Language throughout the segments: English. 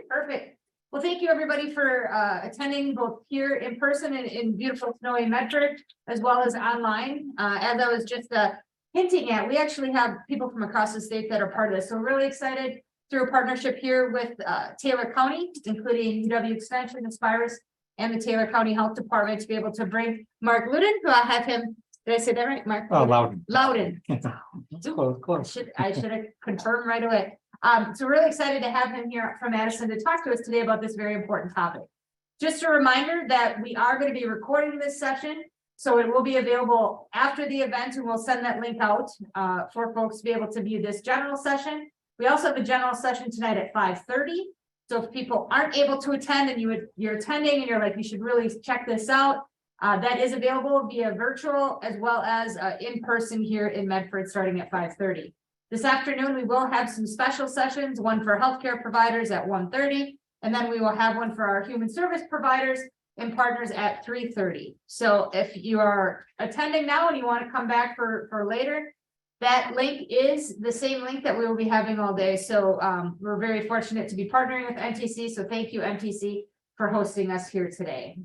right, perfect. Well, thank you everybody for attending both here in person and in beautiful snowy Medford, as well as online. As I was just hinting at, we actually have people from across the state that are part of this. So we're really excited through a partnership here with Taylor County, including UW Extension, Aspirus, and the Taylor County Health Department to be able to bring Mark Louden, who I have him. Did I say that right, Mark? Louden. Louden. Close. I should have confirmed right away. So we're really excited to have him here from Madison to talk to us today about this very important topic. Just a reminder that we are going to be recording this session, so it will be available after the event, and we'll send that link out for folks to be able to view this general session. We also have a general session tonight at 5:30. So if people aren't able to attend and you're attending and you're like, you should really check this out, that is available via virtual as well as in person here in Medford starting at 5:30. This afternoon, we will have some special sessions, one for healthcare providers at 1:30, and then we will have one for our human service providers and partners at 3:30. So if you are attending now and you want to come back for later, that link is the same link that we will be having all day. So we're very fortunate to be partnering with NTC. So thank you, NTC, for hosting us here today.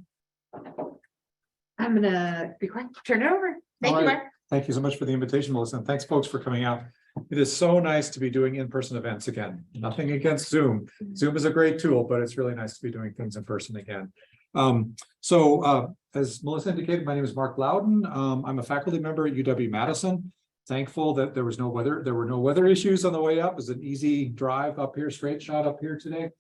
I'm gonna be quick, turn it over. Thank you, Mark. Thank you so much for the invitation, Melissa, and thanks folks for coming out. It is so nice to be doing in-person events again. Nothing against Zoom. Zoom is a great tool, but it's really nice to be doing things in person again. As Melissa indicated, my name is Mark Louden. I'm a faculty member at UW Madison. Thankful that there were no weather issues on the way up. It was an easy drive up here, straight shot up here today.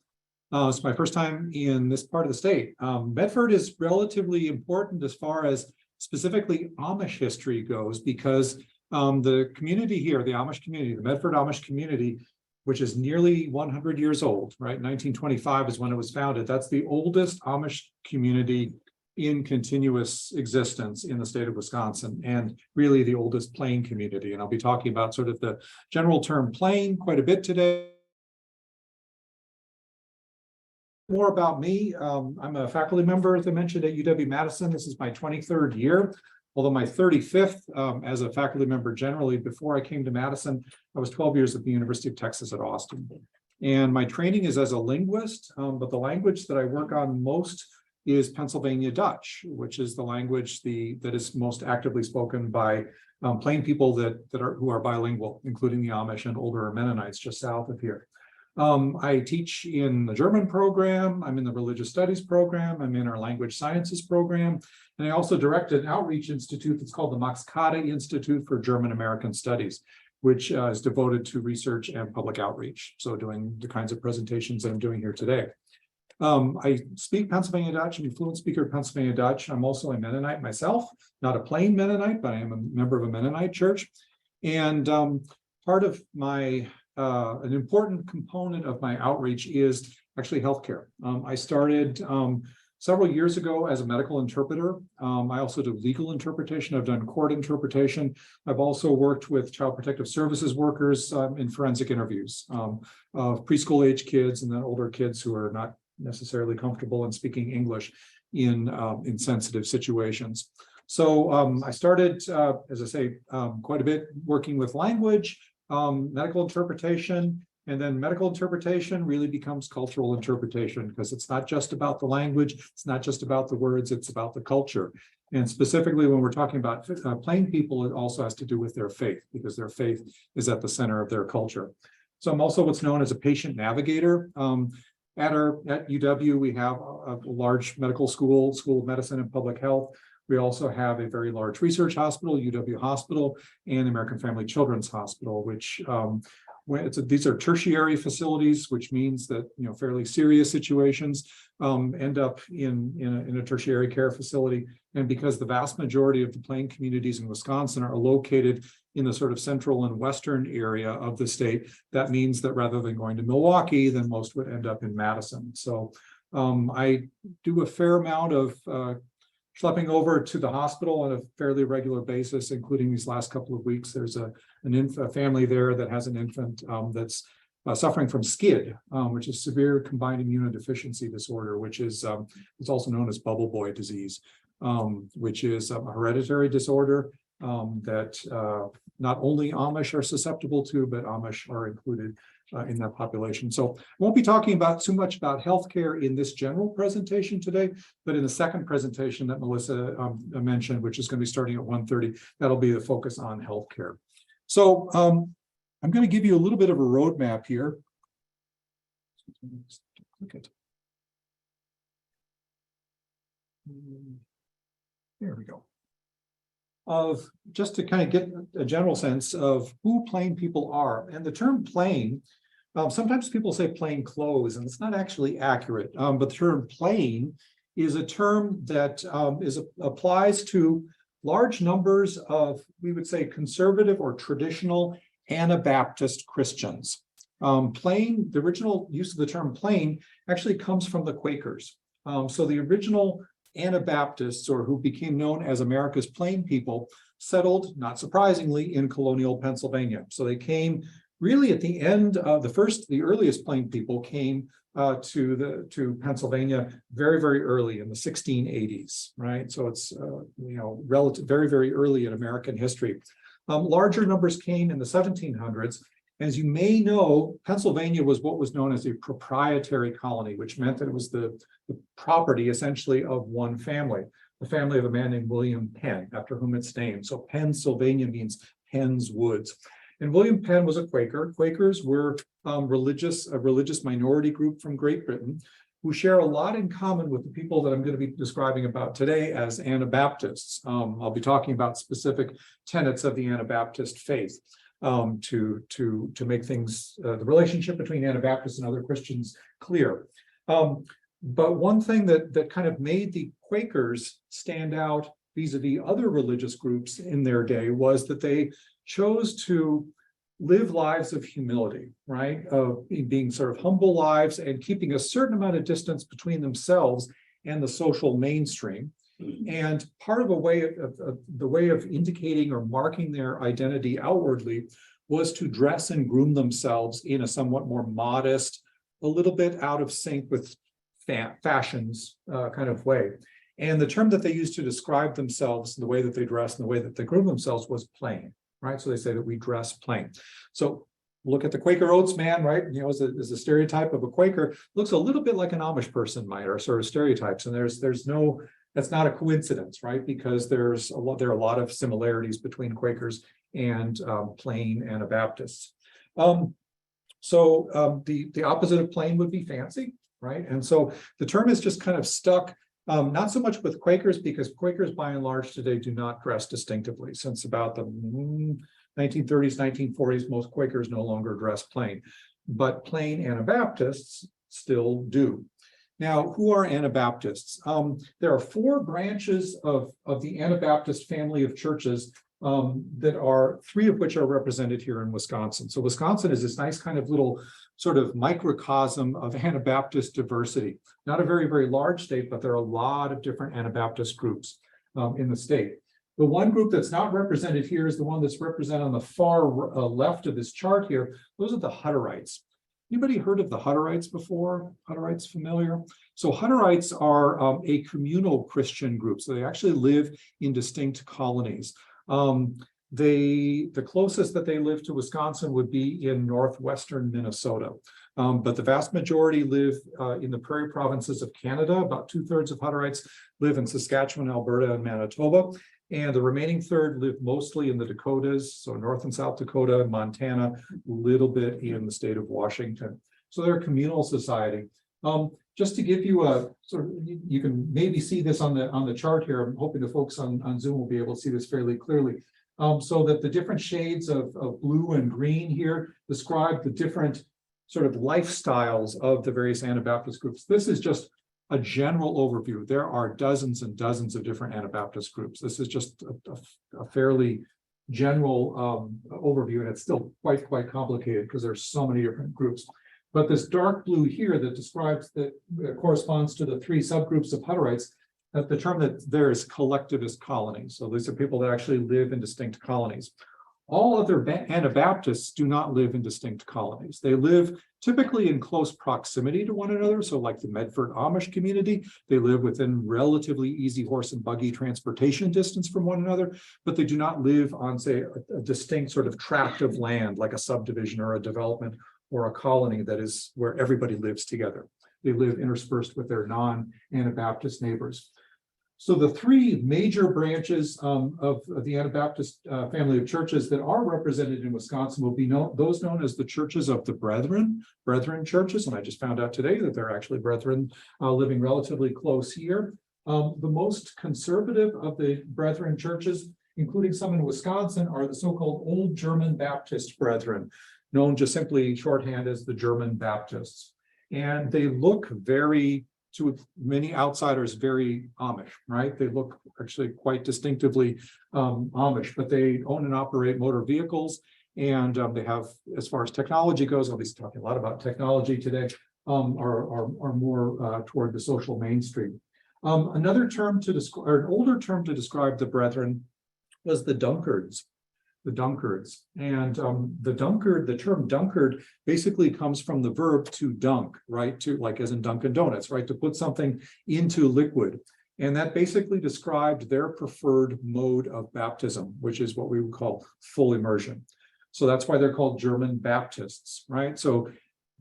It's my first time in this part of the state. Medford is relatively important as far as specifically Amish history goes, because the community here, the Amish community, the Medford Amish community, which is nearly 100 years old, right? 1925 is when it was founded. That's the oldest Amish community in continuous existence in the state of Wisconsin, and really the oldest plain community. And I'll be talking about sort of the general term plain quite a bit today. More about me. I'm a faculty member, as I mentioned, at UW Madison. This is my 23rd year, although my 35th as a faculty member generally. Before I came to Madison, I was 12 years at the University of Texas at Austin. And my training is as a linguist, but the language that I work on most is Pennsylvania Dutch, which is the language that is most actively spoken by plain people who are bilingual, including the Amish and older Mennonites just south of here. I teach in the German program, I'm in the religious studies program, I'm in our language sciences program, and I also direct an outreach institute that's called the Max Kade Institute for German American Studies, which is devoted to research and public outreach. So doing the kinds of presentations that I'm doing here today. I speak Pennsylvania Dutch. I'm a fluent speaker of Pennsylvania Dutch. I'm also a Mennonite myself, not a plain Mennonite, but I am a member of a Mennonite church. And part of my an important component of my outreach is actually healthcare. I started several years ago as a medical interpreter. I also do legal interpretation. I've done court interpretation. I've also worked with child protective services workers in forensic interviews of preschool age kids and then older kids who are not necessarily comfortable in speaking English in sensitive situations. So I started, as I say, quite a bit working with language, medical interpretation, and then medical interpretation really becomes cultural interpretation, because it's not just about the language, it's not just about the words, it's about the culture. And specifically when we're talking about plain people, it also has to do with their faith, because their faith is at the center of their culture. So I'm also what's known as a patient navigator. At UW, we have a large medical school of medicine and public health. We also have a very large research hospital, UW Hospital, and American Family Children's Hospital, which these are tertiary facilities, which means that fairly serious situations end up in a tertiary care facility. And because the vast majority of the plain communities in Wisconsin are located in the sort of central and western area of the state, that means that rather than going to Milwaukee, then most would end up in Madison. So I do a fair amount of schlepping over to the hospital on a fairly regular basis, including these last couple of weeks. There's a family there that has an infant that's suffering from SCID, which is severe combined immunodeficiency disorder, which is it's also known as bubble boy disease, which is a hereditary disorder that not only Amish are susceptible to, but Amish are included in that population. So I won't be talking about too much about healthcare in this general presentation today, but in the second presentation that Melissa mentioned, which is going to be starting at 1:30, that'll be the focus on healthcare. So I'm going to give you a little bit of a roadmap here. There we go. Of just to kind of get a general sense of who plain people are. And the term plain, sometimes people say plain clothes, and it's not actually accurate. But the term plain is a term that applies to large numbers of, we would say, conservative or traditional Anabaptist Christians. Plain, the original use of the term plain actually comes from the Quakers. So the original Anabaptists, or who became known as America's plain people, settled, not surprisingly, in colonial Pennsylvania. So they came really at the end of the earliest plain people came to Pennsylvania very, very early in the 1680s, right? So it's relative, very, very early in American history. Larger numbers came in the 1700s. As you may know, Pennsylvania was what was known as a proprietary colony, which meant that it was the property essentially of one family, the family of a man named William Penn, after whom it's named. So Pennsylvania means Penn's Woods. And William Penn was a Quaker. Quakers were a religious minority group from Great Britain who share a lot in common with the people that I'm going to be describing about today as Anabaptists. I'll be talking about specific tenets of the Anabaptist faith. To make things, the relationship between Anabaptists and other Christians clear. But one thing that kind of made the Quakers stand out vis-a-vis other religious groups in their day was that they chose to live lives of humility, right? Of being sort of humble lives and keeping a certain amount of distance between themselves and the social mainstream. And part of the way of indicating or marking their identity outwardly was to dress and groom themselves in a somewhat more modest, a little bit out of sync with fashions kind of way. And the term that they used to describe themselves, the way that they dress and the way that they groom themselves, was plain, right? So they say that we dress plain. So look at the Quaker Oats man, right? As a stereotype of a Quaker, looks a little bit like an Amish person might, or sort of stereotypes. And that's not a coincidence, right? Because there are a lot of similarities between Quakers and plain Anabaptists. The opposite of plain would be fancy, right? And so the term is just kind of stuck, not so much with Quakers, because Quakers by and large today do not dress distinctively. Since about the 1930s, 1940s, most Quakers no longer dress plain, but plain Anabaptists still do. Now, who are Anabaptists? There are four branches of the Anabaptist family of churches that are, three of which are represented here in Wisconsin. So Wisconsin is this nice kind of little sort of microcosm of Anabaptist diversity. Not a very, very large state, but there are a lot of different Anabaptist groups in the state. The one group that's not represented here is the one that's represented on the far left of this chart here. Those are the Hutterites. Anybody heard of the Hutterites before? Hutterites familiar? So Hutterites are a communal Christian group. So they actually live in distinct colonies. The closest that they live to Wisconsin would be in northwestern Minnesota. But the vast majority live in the prairie provinces of Canada. About 2/3 of Hutterites live in Saskatchewan, Alberta, and Manitoba. And the remaining third live mostly in the Dakotas, so North and South Dakota, Montana, a little bit in the state of Washington. So they're a communal society. Just to give you a sort of, you can maybe see this on the chart here. I'm hoping the folks on Zoom will be able to see this fairly clearly. So that the different shades of blue and green here describe the different sort of lifestyles of the various Anabaptist groups. This is just a general overview. There are dozens and dozens of different Anabaptist groups. This is just a fairly general overview, and it's still quite complicated because there's so many different groups. But this dark blue here that describes that corresponds to the three subgroups of Hutterites, that the term that there is collectivist colonies. So these are people that actually live in distinct colonies. All other Anabaptists do not live in distinct colonies. They live typically in close proximity to one another. So like the Medford Amish community, they live within relatively easy horse and buggy transportation distance from one another, but they do not live on, say, a distinct sort of tract of land, like a subdivision or a development or a colony that is where everybody lives together. They live interspersed with their non-Anabaptist neighbors. So the three major branches of the Anabaptist family of churches that are represented in Wisconsin will be those known as the churches of the Brethren churches. And I just found out today that they're actually Brethren living relatively close here. The most conservative of the Brethren churches, including some in Wisconsin, are the so-called Old German Baptist Brethren, known just simply shorthand as the German Baptists. And they look very, to many outsiders, very Amish, right? They look actually quite distinctively Amish, but they own and operate motor vehicles. And they have, as far as technology goes, I'll be talking a lot about technology today, are more toward the social mainstream. Another term to describe, or an older term to describe the Brethren was the Dunkards. The Dunkards. And the term Dunkard basically comes from the verb to dunk, right? To, like, as in Dunkin' Donuts, right? To put something into liquid. And that basically described their preferred mode of baptism, which is what we would call full immersion. So that's why they're called German Baptists, right? So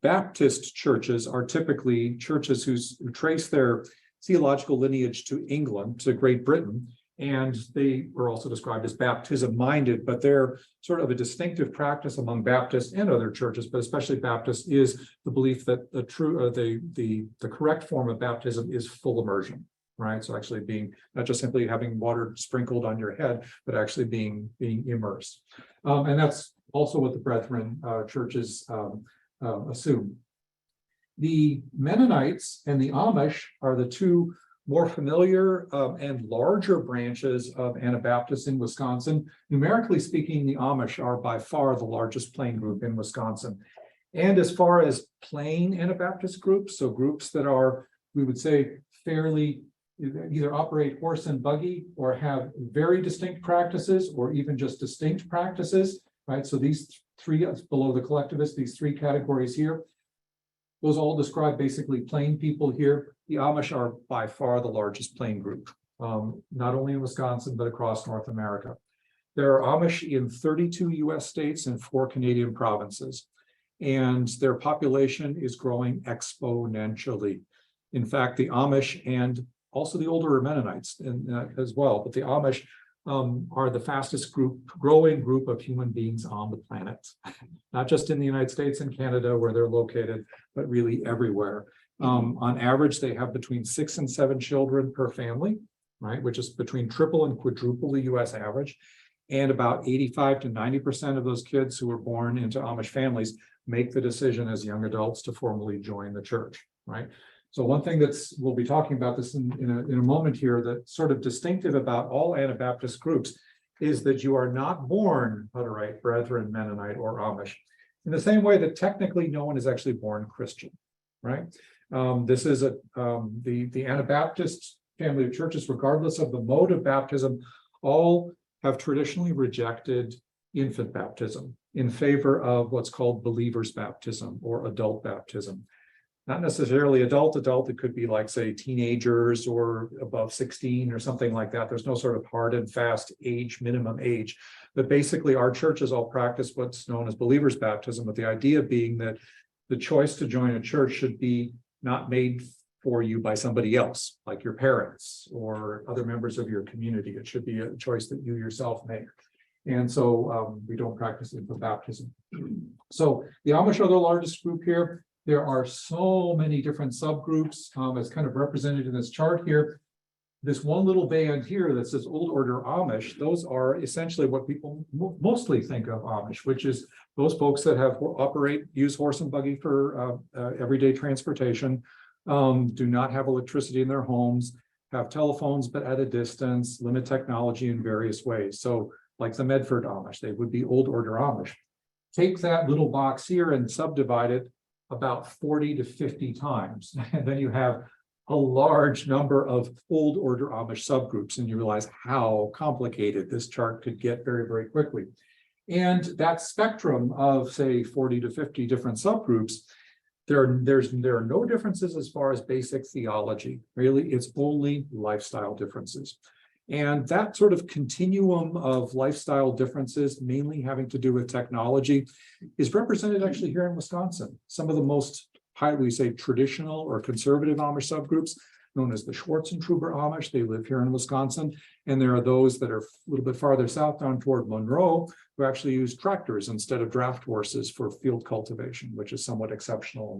Baptist churches are typically churches who trace their theological lineage to England, to Great Britain. And they were also described as baptism-minded, but they're sort of a distinctive practice among Baptists and other churches, but especially Baptists, is the belief that the correct form of baptism is full immersion, right? So actually being not just simply having water sprinkled on your head, but actually being immersed. And that's also what the Brethren churches assume. The Mennonites and the Amish are the two more familiar and larger branches of Anabaptists in Wisconsin. Numerically speaking, the Amish are by far the largest plain group in Wisconsin. And as far as plain Anabaptist groups, so groups that are, we would say, fairly either operate horse and buggy or have very distinct practices or even just distinct practices, right? So these three, below the collectivists, these three categories here, those all describe basically plain people here. The Amish are by far the largest plain group, not only in Wisconsin, but across North America. There are Amish in 32 US states and 4 Canadian provinces, and their population is growing exponentially. In fact, the Amish and also the older Mennonites as well, but the Amish are the fastest growing group of human beings on the planet, not just in the United States and Canada where they're located, but really everywhere. On average, they have between 6 and 7 children per family, right, which is between triple and quadruple the US average. And about 85 to 90% of those kids who were born into Amish families make the decision as young adults to formally join the church, right? So one thing we'll be talking about this in a moment here, that's sort of distinctive about all Anabaptist groups is that you are not born Hutterite, Brethren, Mennonite, or Amish. In the same way that technically no one is actually born Christian, right? This is the Anabaptist family of churches, regardless of the mode of baptism, all have traditionally rejected infant baptism in favor of what's called believer's baptism or adult baptism. Not necessarily adult, it could be like, say, teenagers or above 16 or something like that. There's no sort of hard and fast age, minimum age. But basically, our churches all practice what's known as believer's baptism, with the idea being that the choice to join a church should be not made for you by somebody else, like your parents or other members of your community. It should be a choice that you yourself make. And so we don't practice infant baptism. So the Amish are the largest group here. There are so many different subgroups as kind of represented in this chart here. This one little band here that says Old Order Amish, those are essentially what people mostly think of Amish, which is those folks that use horse and buggy for everyday transportation, do not have electricity in their homes, have telephones but at a distance, limit technology in various ways. So like the Medford Amish, they would be Old Order Amish. Take that little box here and subdivide it about 40 to 50 times. And then you have a large number of Old Order Amish subgroups, and you realize how complicated this chart could get very, very quickly. And that spectrum of, say, 40 to 50 different subgroups, there are no differences as far as basic theology. Really, it's only lifestyle differences. And that sort of continuum of lifestyle differences, mainly having to do with technology, is represented actually here in Wisconsin. Some of the most highly, say, traditional or conservative Amish subgroups, known as the Schwarzentuber Amish, they live here in Wisconsin. And there are those that are a little bit farther south down toward Monroe, who actually use tractors instead of draft horses for field cultivation, which is somewhat exceptional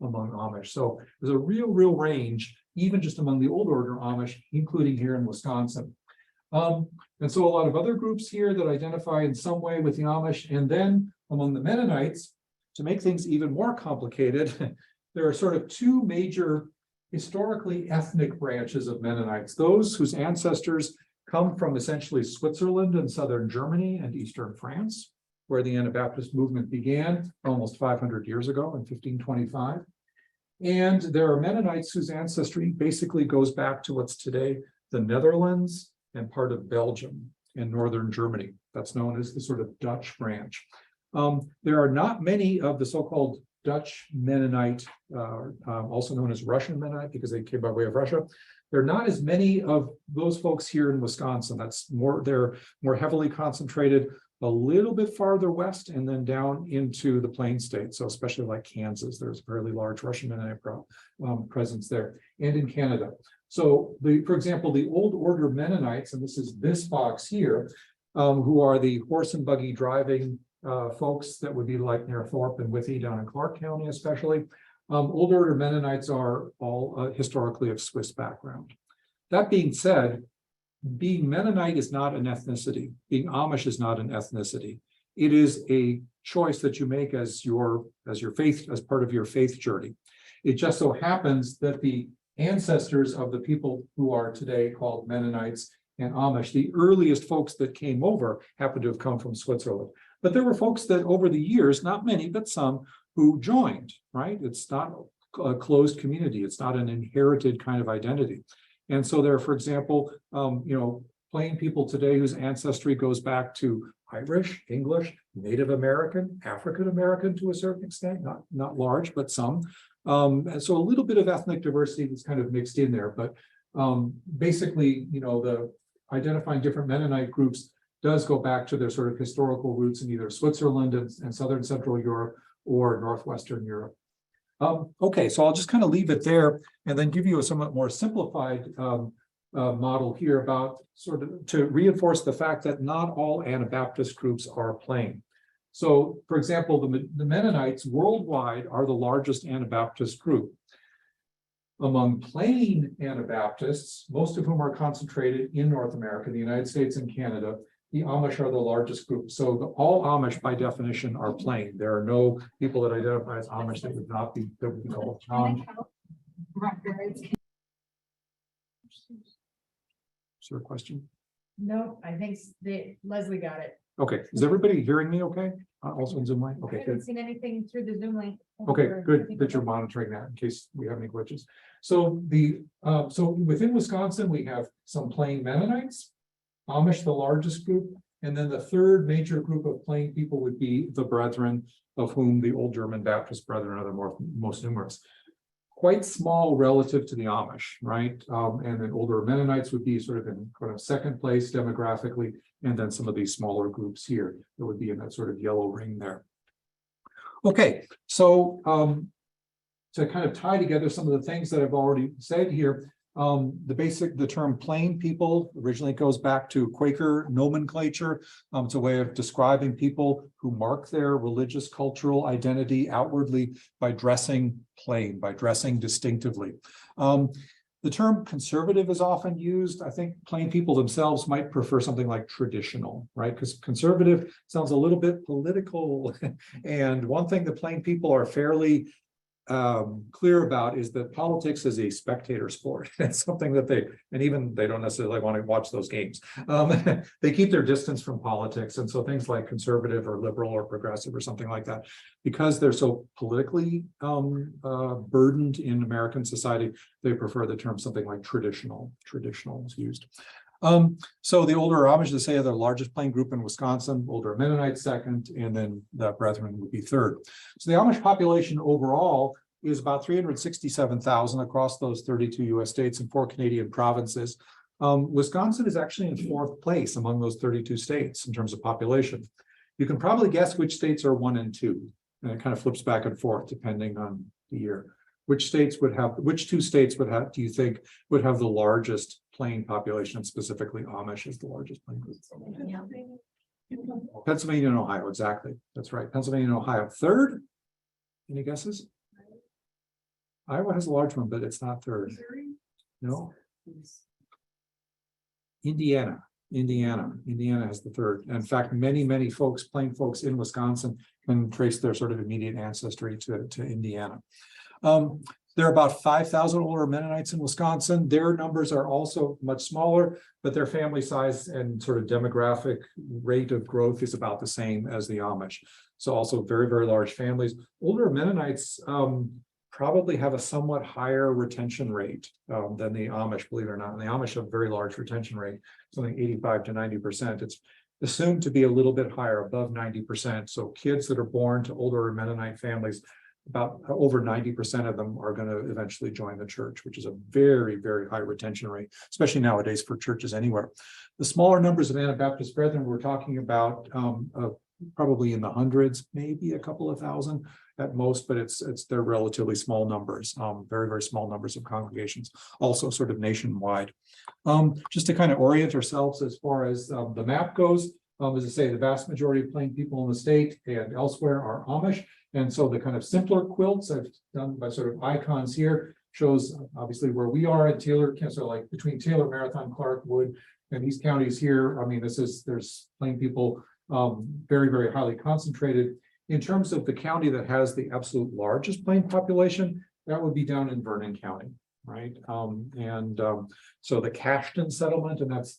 among Amish. So there's a real range, even just among the old order Amish, including here in Wisconsin. And so a lot of other groups here that identify in some way with the Amish. And then among the Mennonites, to make things even more complicated, there are sort of two major historically ethnic branches of Mennonites, those whose ancestors come from essentially Switzerland and southern Germany and eastern France, where the Anabaptist movement began almost 500 years ago in 1525. And there are Mennonites whose ancestry basically goes back to what's today the Netherlands and part of Belgium and northern Germany. That's known as the sort of Dutch branch. There are not many of the so-called Dutch Mennonite, also known as Russian Mennonite, because they came by way of Russia. There are not as many of those folks here in Wisconsin. They're more heavily concentrated a little bit farther west and then down into the Plain States. So especially like Kansas, there's a fairly large Russian Mennonite presence there, and in Canada. So for example, the old order Mennonites, and this is this box here, who are the horse and buggy driving folks that would be like near Thorpe and Withee down in Clark County, especially. Old order Mennonites are all historically of Swiss background. That being said, being Mennonite is not an ethnicity. Being Amish is not an ethnicity. It is a choice that you make as your faith, as part of your faith journey. It just so happens that the ancestors of the people who are today called Mennonites and Amish, the earliest folks that came over, happen to have come from Switzerland. But there were folks that over the years, not many, but some, who joined, right? It's not a closed community. It's not an inherited kind of identity. And so there are, for example, Plain people today whose ancestry goes back to Irish, English, Native American, African American to a certain extent, not large, but some. And so a little bit of ethnic diversity that's kind of mixed in there. But basically, the identifying different Mennonite groups does go back to their sort of historical roots in either Switzerland and southern Central Europe or northwestern Europe. Okay, so I'll just kind of leave it there and then give you a somewhat more simplified model here about sort of to reinforce the fact that not all Anabaptist groups are plain. So, for example, the Mennonites worldwide are the largest Anabaptist group. Among plain Anabaptists, most of whom are concentrated in North America, the United States and Canada, the Amish are the largest group. So all Amish by definition are plain. There are no people that identify as Amish that would not be, that would be called Amish. Is there a question? No, I think Leslie got it. Okay, is everybody hearing me okay? Also in Zoom line? I Okay, haven't good. seen anything through the Zoom link. Okay, good that you're monitoring that in case we have any glitches. So so within Wisconsin, we have some plain Mennonites, Amish, the largest group, and then the third major group of plain people would be the Brethren, of whom the old German Baptist Brethren are the most numerous. Quite small relative to the Amish, right? And then older Mennonites would be sort of in kind of second place demographically, and then some of these smaller groups here that would be in that sort of yellow ring there. Okay, so to kind of tie together some of the things that I've already said here, the term plain people originally goes back to Quaker nomenclature. It's a way of describing people who mark their religious cultural identity outwardly by dressing plain, by dressing distinctively. The term conservative is often used. I think plain people themselves might prefer something like traditional, right? Because conservative sounds a little bit political. And one thing that plain people are fairly clear about is that politics is a spectator sport. It's something that they don't necessarily want to watch those games. They keep their distance from politics. And so things like conservative or liberal or progressive or something like that, because they're so politically burdened in American society, they prefer the term something like traditional. Traditional is used. So the older Amish, they say, are the largest plain group in Wisconsin, older Mennonites second, and then the Brethren would be third. So the Amish population overall is about 367,000 across those 32 US states and 4 Canadian provinces. Wisconsin is actually in fourth place among those 32 states in terms of population. You can probably guess which states are 1 and 2, and it kind of flips back and forth depending on the year. Which two states would have, do you think, would have the largest plain population, and specifically Amish is the largest plain group? Pennsylvania and Ohio, exactly. That's right. Pennsylvania and Ohio. Third? Any guesses? Iowa has a large one, but it's not third. No. Indiana has the third. In fact, many folks, plain folks in Wisconsin, can trace their sort of immediate ancestry to Indiana. There are about 5,000 older Mennonites in Wisconsin. Their numbers are also much smaller, but their family size and sort of demographic rate of growth is about the same as the Amish. So also very, very large families. Older Mennonites probably have a somewhat higher retention rate than the Amish, believe it or not. And the Amish have a very large retention rate, something 85 to 90%. It's assumed to be a little bit higher, above 90%. So kids that are born to older Mennonite families, about over 90% of them are going to eventually join the church, which is a very, very high retention rate, especially nowadays for churches anywhere. The smaller numbers of Anabaptist brethren we're talking about probably in the hundreds, maybe a couple of thousand at most, but they're relatively small numbers, very, very small numbers of congregations, also sort of nationwide. Just to kind of orient ourselves as far as the map goes, as I say, the vast majority of plain people in the state and elsewhere are Amish. And so the kind of simpler quilts I've done by sort of icons here shows obviously where we are at Taylor, so like between Taylor, Marathon, Clark, Wood, and these counties here. I mean, there's plain people very, very highly concentrated. In terms of the county that has the absolute largest plain population, that would be down in Vernon County, right? So the Cashton settlement, and I've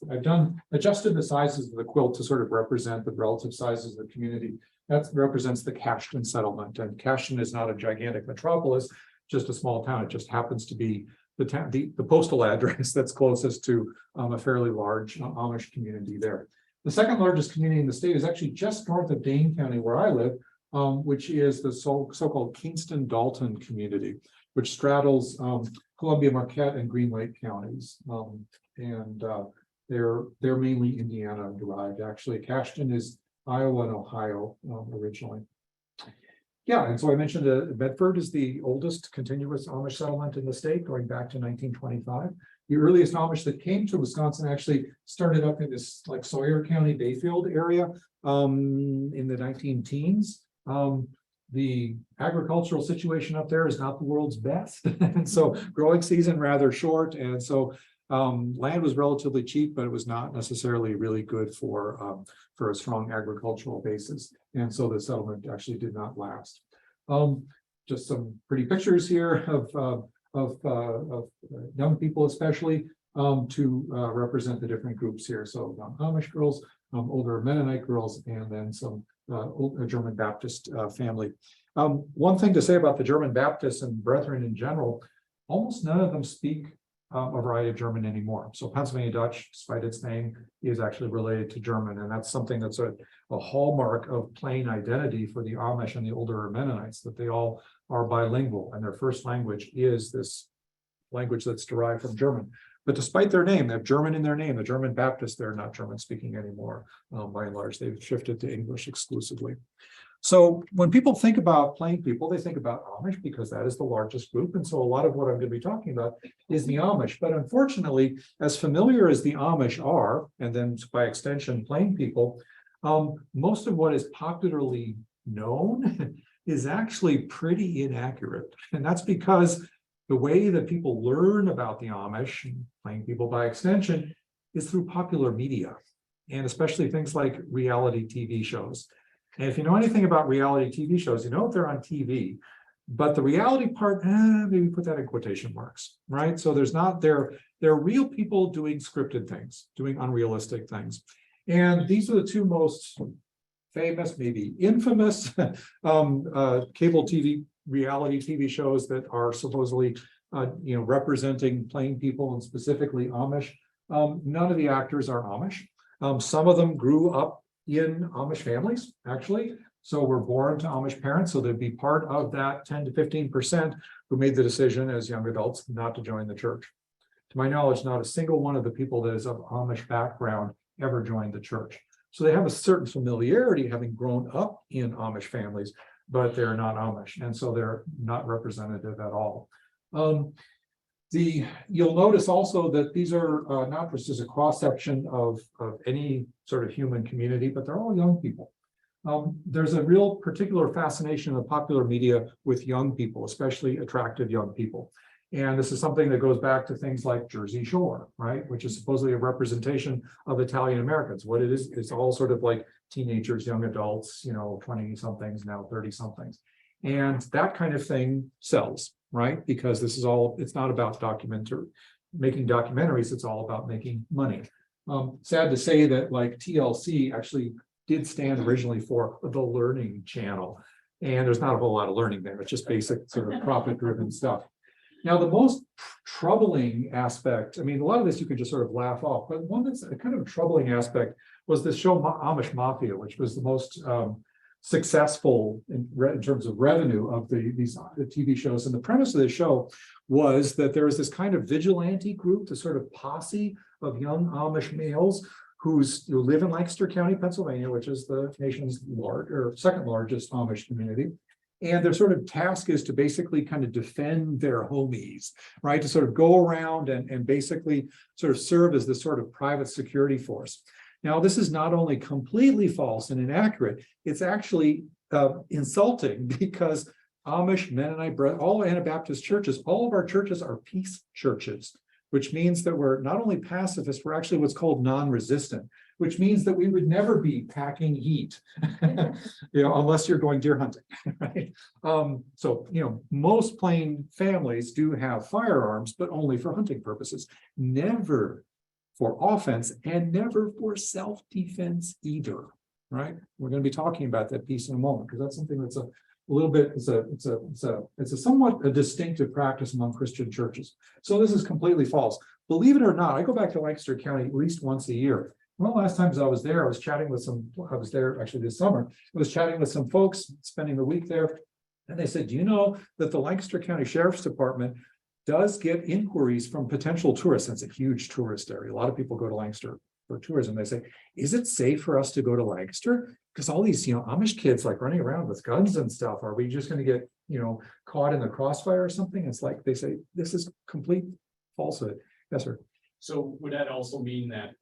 adjusted the sizes of the quilt to sort of represent the relative sizes of the community. That represents the Cashton settlement, and Cashton is not a gigantic metropolis, just a small town. It just happens to be the town, the postal address that's closest to a fairly large Amish community there. The second largest community in the state is actually just north of Dane County, where I live, which is the so-called Kingston-Dalton community, which straddles Columbia, Marquette, and Green Lake counties. They're mainly Indiana derived. Actually, Cashton is Iowa and Ohio originally. Yeah, and so I mentioned Medford is the oldest continuous Amish settlement in the state, going back to 1925. The earliest Amish that came to Wisconsin actually started up in this like Sawyer County, Bayfield area in the 19-teens. The agricultural situation up there is not the world's best. And so growing season rather short. And so land was relatively cheap, but it was not necessarily really good for a strong agricultural basis. And so the settlement actually did not last. Just some pretty pictures here of young people, especially to represent the different groups here. So Amish girls, older Mennonite girls, and then some German Baptist family. One thing to say about the German Baptists and brethren in general, almost none of them speak a variety of German anymore. So Pennsylvania Dutch, despite its name, is actually related to German. And that's something that's a hallmark of plain identity for the Amish and the older Mennonites, that they all are bilingual and their first language is this language that's derived from German. But despite their name, they have German in their name. The German Baptists, they're not German speaking anymore. By and large, they've shifted to English exclusively. So when people think about plain people, they think about Amish because that is the largest group. And so a lot of what I'm going to be talking about is the Amish. But unfortunately, as familiar as the Amish are, and then by extension, plain people, most of what is popularly known is actually pretty inaccurate. And that's because the way that people learn about the Amish, and plain people by extension, is through popular media, and especially things like reality TV shows. And if you know anything about reality TV shows, you know if they're on TV, but the reality part, maybe put that in quotation marks, right? So they're real people doing scripted things, doing unrealistic things. And these are the two most famous, maybe infamous cable TV, reality TV shows that are supposedly, representing plain people and specifically Amish. None of the actors are Amish. Some of them grew up in Amish families, actually. So were born to Amish parents. So they'd be part of that 10 to 15% who made the decision as young adults not to join the church. to my knowledge, not a single one of the people that is of Amish background ever joined the church. So they have a certain familiarity having grown up in Amish families, but they're not Amish, and so they're not representative at all. You'll notice also that these are not just as a cross-section of any sort of human community, but they're all young people. There's a real particular fascination in the popular media with young people, especially attractive young people. And this is something that goes back to things like Jersey Shore, right? Which is supposedly a representation of Italian Americans. What it is, it's all sort of like teenagers, young adults, 20 somethings, now 30 somethings. And that kind of thing sells, right? Because this is all, it's not about making documentaries, it's all about making money. Sad to say that like TLC actually did stand originally for the Learning Channel. And there's not a whole lot of learning there. It's just basic sort of profit-driven stuff. Now, the most troubling aspect, I mean, a lot of this you can just sort of laugh off, but one that's a kind of troubling aspect was this show Amish Mafia, which was the most successful in terms of revenue of the TV shows. And the premise of the show was that there was this kind of vigilante group, this sort of posse of young Amish males who live in Lancaster County, Pennsylvania, which is the nation's second largest Amish community. And their sort of task is to basically kind of defend their homies, right? To sort of go around and basically sort of serve as this sort of private security force. Now, this is not only completely false and inaccurate, it's actually insulting because Amish, Mennonite, all Anabaptist churches, all of our churches are peace churches, which means that we're not only pacifist, we're actually what's called non-resistant, which means that we would never be packing heat, unless you're going deer hunting, right? So, most plain families do have firearms, but only for hunting purposes, never for offense and never for self-defense either, right? We're going to be talking about that piece in a moment, because that's something that's a little bit, it's a somewhat a distinctive practice among Christian churches. So this is completely false. Believe it or not, I go back to Lancaster County at least once a year. One of the last times I was there, I was there actually this summer, I was chatting with some folks, spending the week there, and they said, do you know that the Lancaster County Sheriff's Department does get inquiries from potential tourists? It's a huge tourist area. A lot of people go to Lancaster for tourism. They say, is it safe for us to go to Lancaster? Because all these, Amish kids like running around with guns and stuff, are we just going to get, caught in the crossfire or something? It's like, they say, this is complete falsehood. Yes, sir. So would that also mean that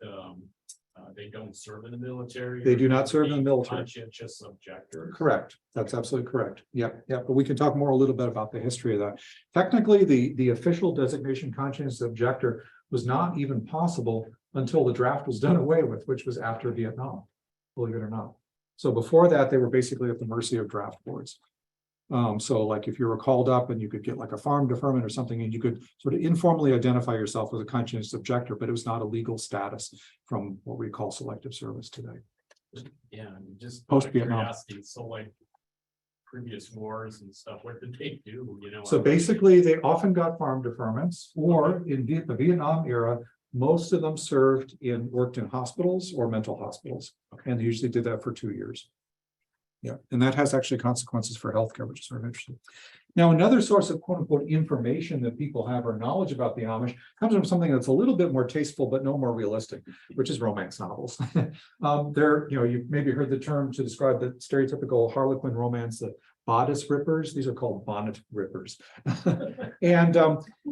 they don't serve in the military? They do not serve in the military. Conscientious objectors. Correct. That's absolutely correct. Yep. But we can talk more a little bit about the history of that. Technically, the official designation conscientious objector was not even possible until the draft was done away with, which was after Vietnam, believe it or not. So before that, they were basically at the mercy of draft boards. So like if you were called up and you could get like a farm deferment or something, and you could sort of informally identify yourself as a conscientious objector, but it was not a legal status from what we call selective service today. Yeah, and just Post-Vietnam. curiosity, so like previous wars and stuff, what did they do? So basically, they often got farm deferments, or in the Vietnam era, most of them worked in hospitals or mental hospitals, and they usually did that for 2 years. Yeah, and that has actually consequences for healthcare, which is sort of interesting. Now, another source of quote unquote information that people have or knowledge about the Amish comes from something that's a little bit more tasteful, but no more realistic, which is romance novels. You've maybe heard the term to describe the stereotypical Harlequin romance, the bodice rippers. These are called bonnet rippers. And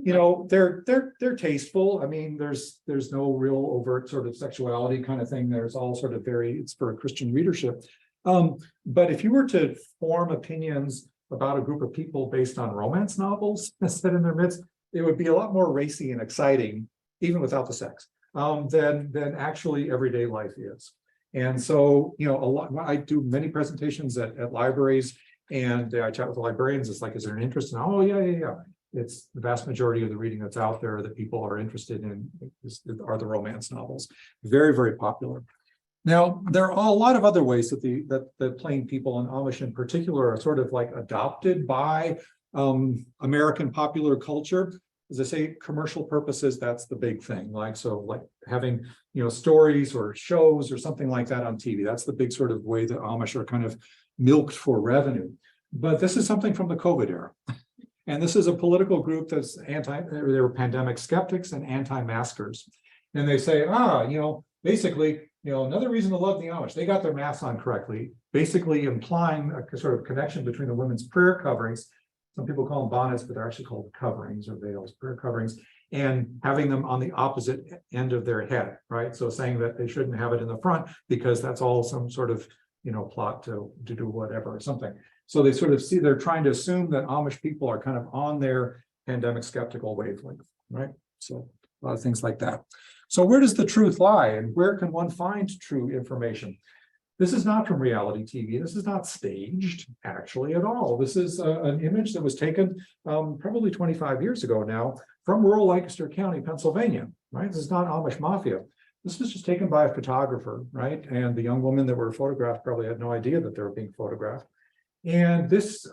they're tasteful. I mean, there's no real overt sort of sexuality kind of thing. There's all sort of it's for a Christian readership. But if you were to form opinions about a group of people based on romance novels set in their midst, it would be a lot more racy and exciting, even without the sex, than actually everyday life is. And so, I do many presentations at libraries, and I chat with the librarians. It's like, is there an interest in? Oh, yeah. It's the vast majority of the reading that's out there that people are interested in are the romance novels. Very, very popular. Now, there are a lot of other ways that the plain people, and Amish in particular, are sort of like adopted by American popular culture. As I say, commercial purposes, that's the big thing. Like having, stories or shows or something like that on TV. That's the big sort of way that Amish are kind of milked for revenue. But this is something from the COVID era. And this is a political group that's they were pandemic skeptics and anti-maskers. And they say, basically, another reason to love the Amish, they got their masks on correctly, basically implying a sort of connection between the women's prayer coverings. Some people call them bonnets, but they're actually called coverings or veils, prayer coverings, and having them on the opposite end of their head, right? So saying that they shouldn't have it in the front because that's all some sort of, plot to do whatever or something. So they sort of see, they're trying to assume that Amish people are kind of on their pandemic skeptical wavelength, right? So a lot of things like that. So where does the truth lie, and where can one find true information? This is not from reality TV. This is not staged actually at all. This is an image that was taken probably 25 years ago now from rural Lancaster County, Pennsylvania, right? This is not Amish mafia. This was just taken by a photographer, right? And the young women that were photographed probably had no idea that they were being photographed. And this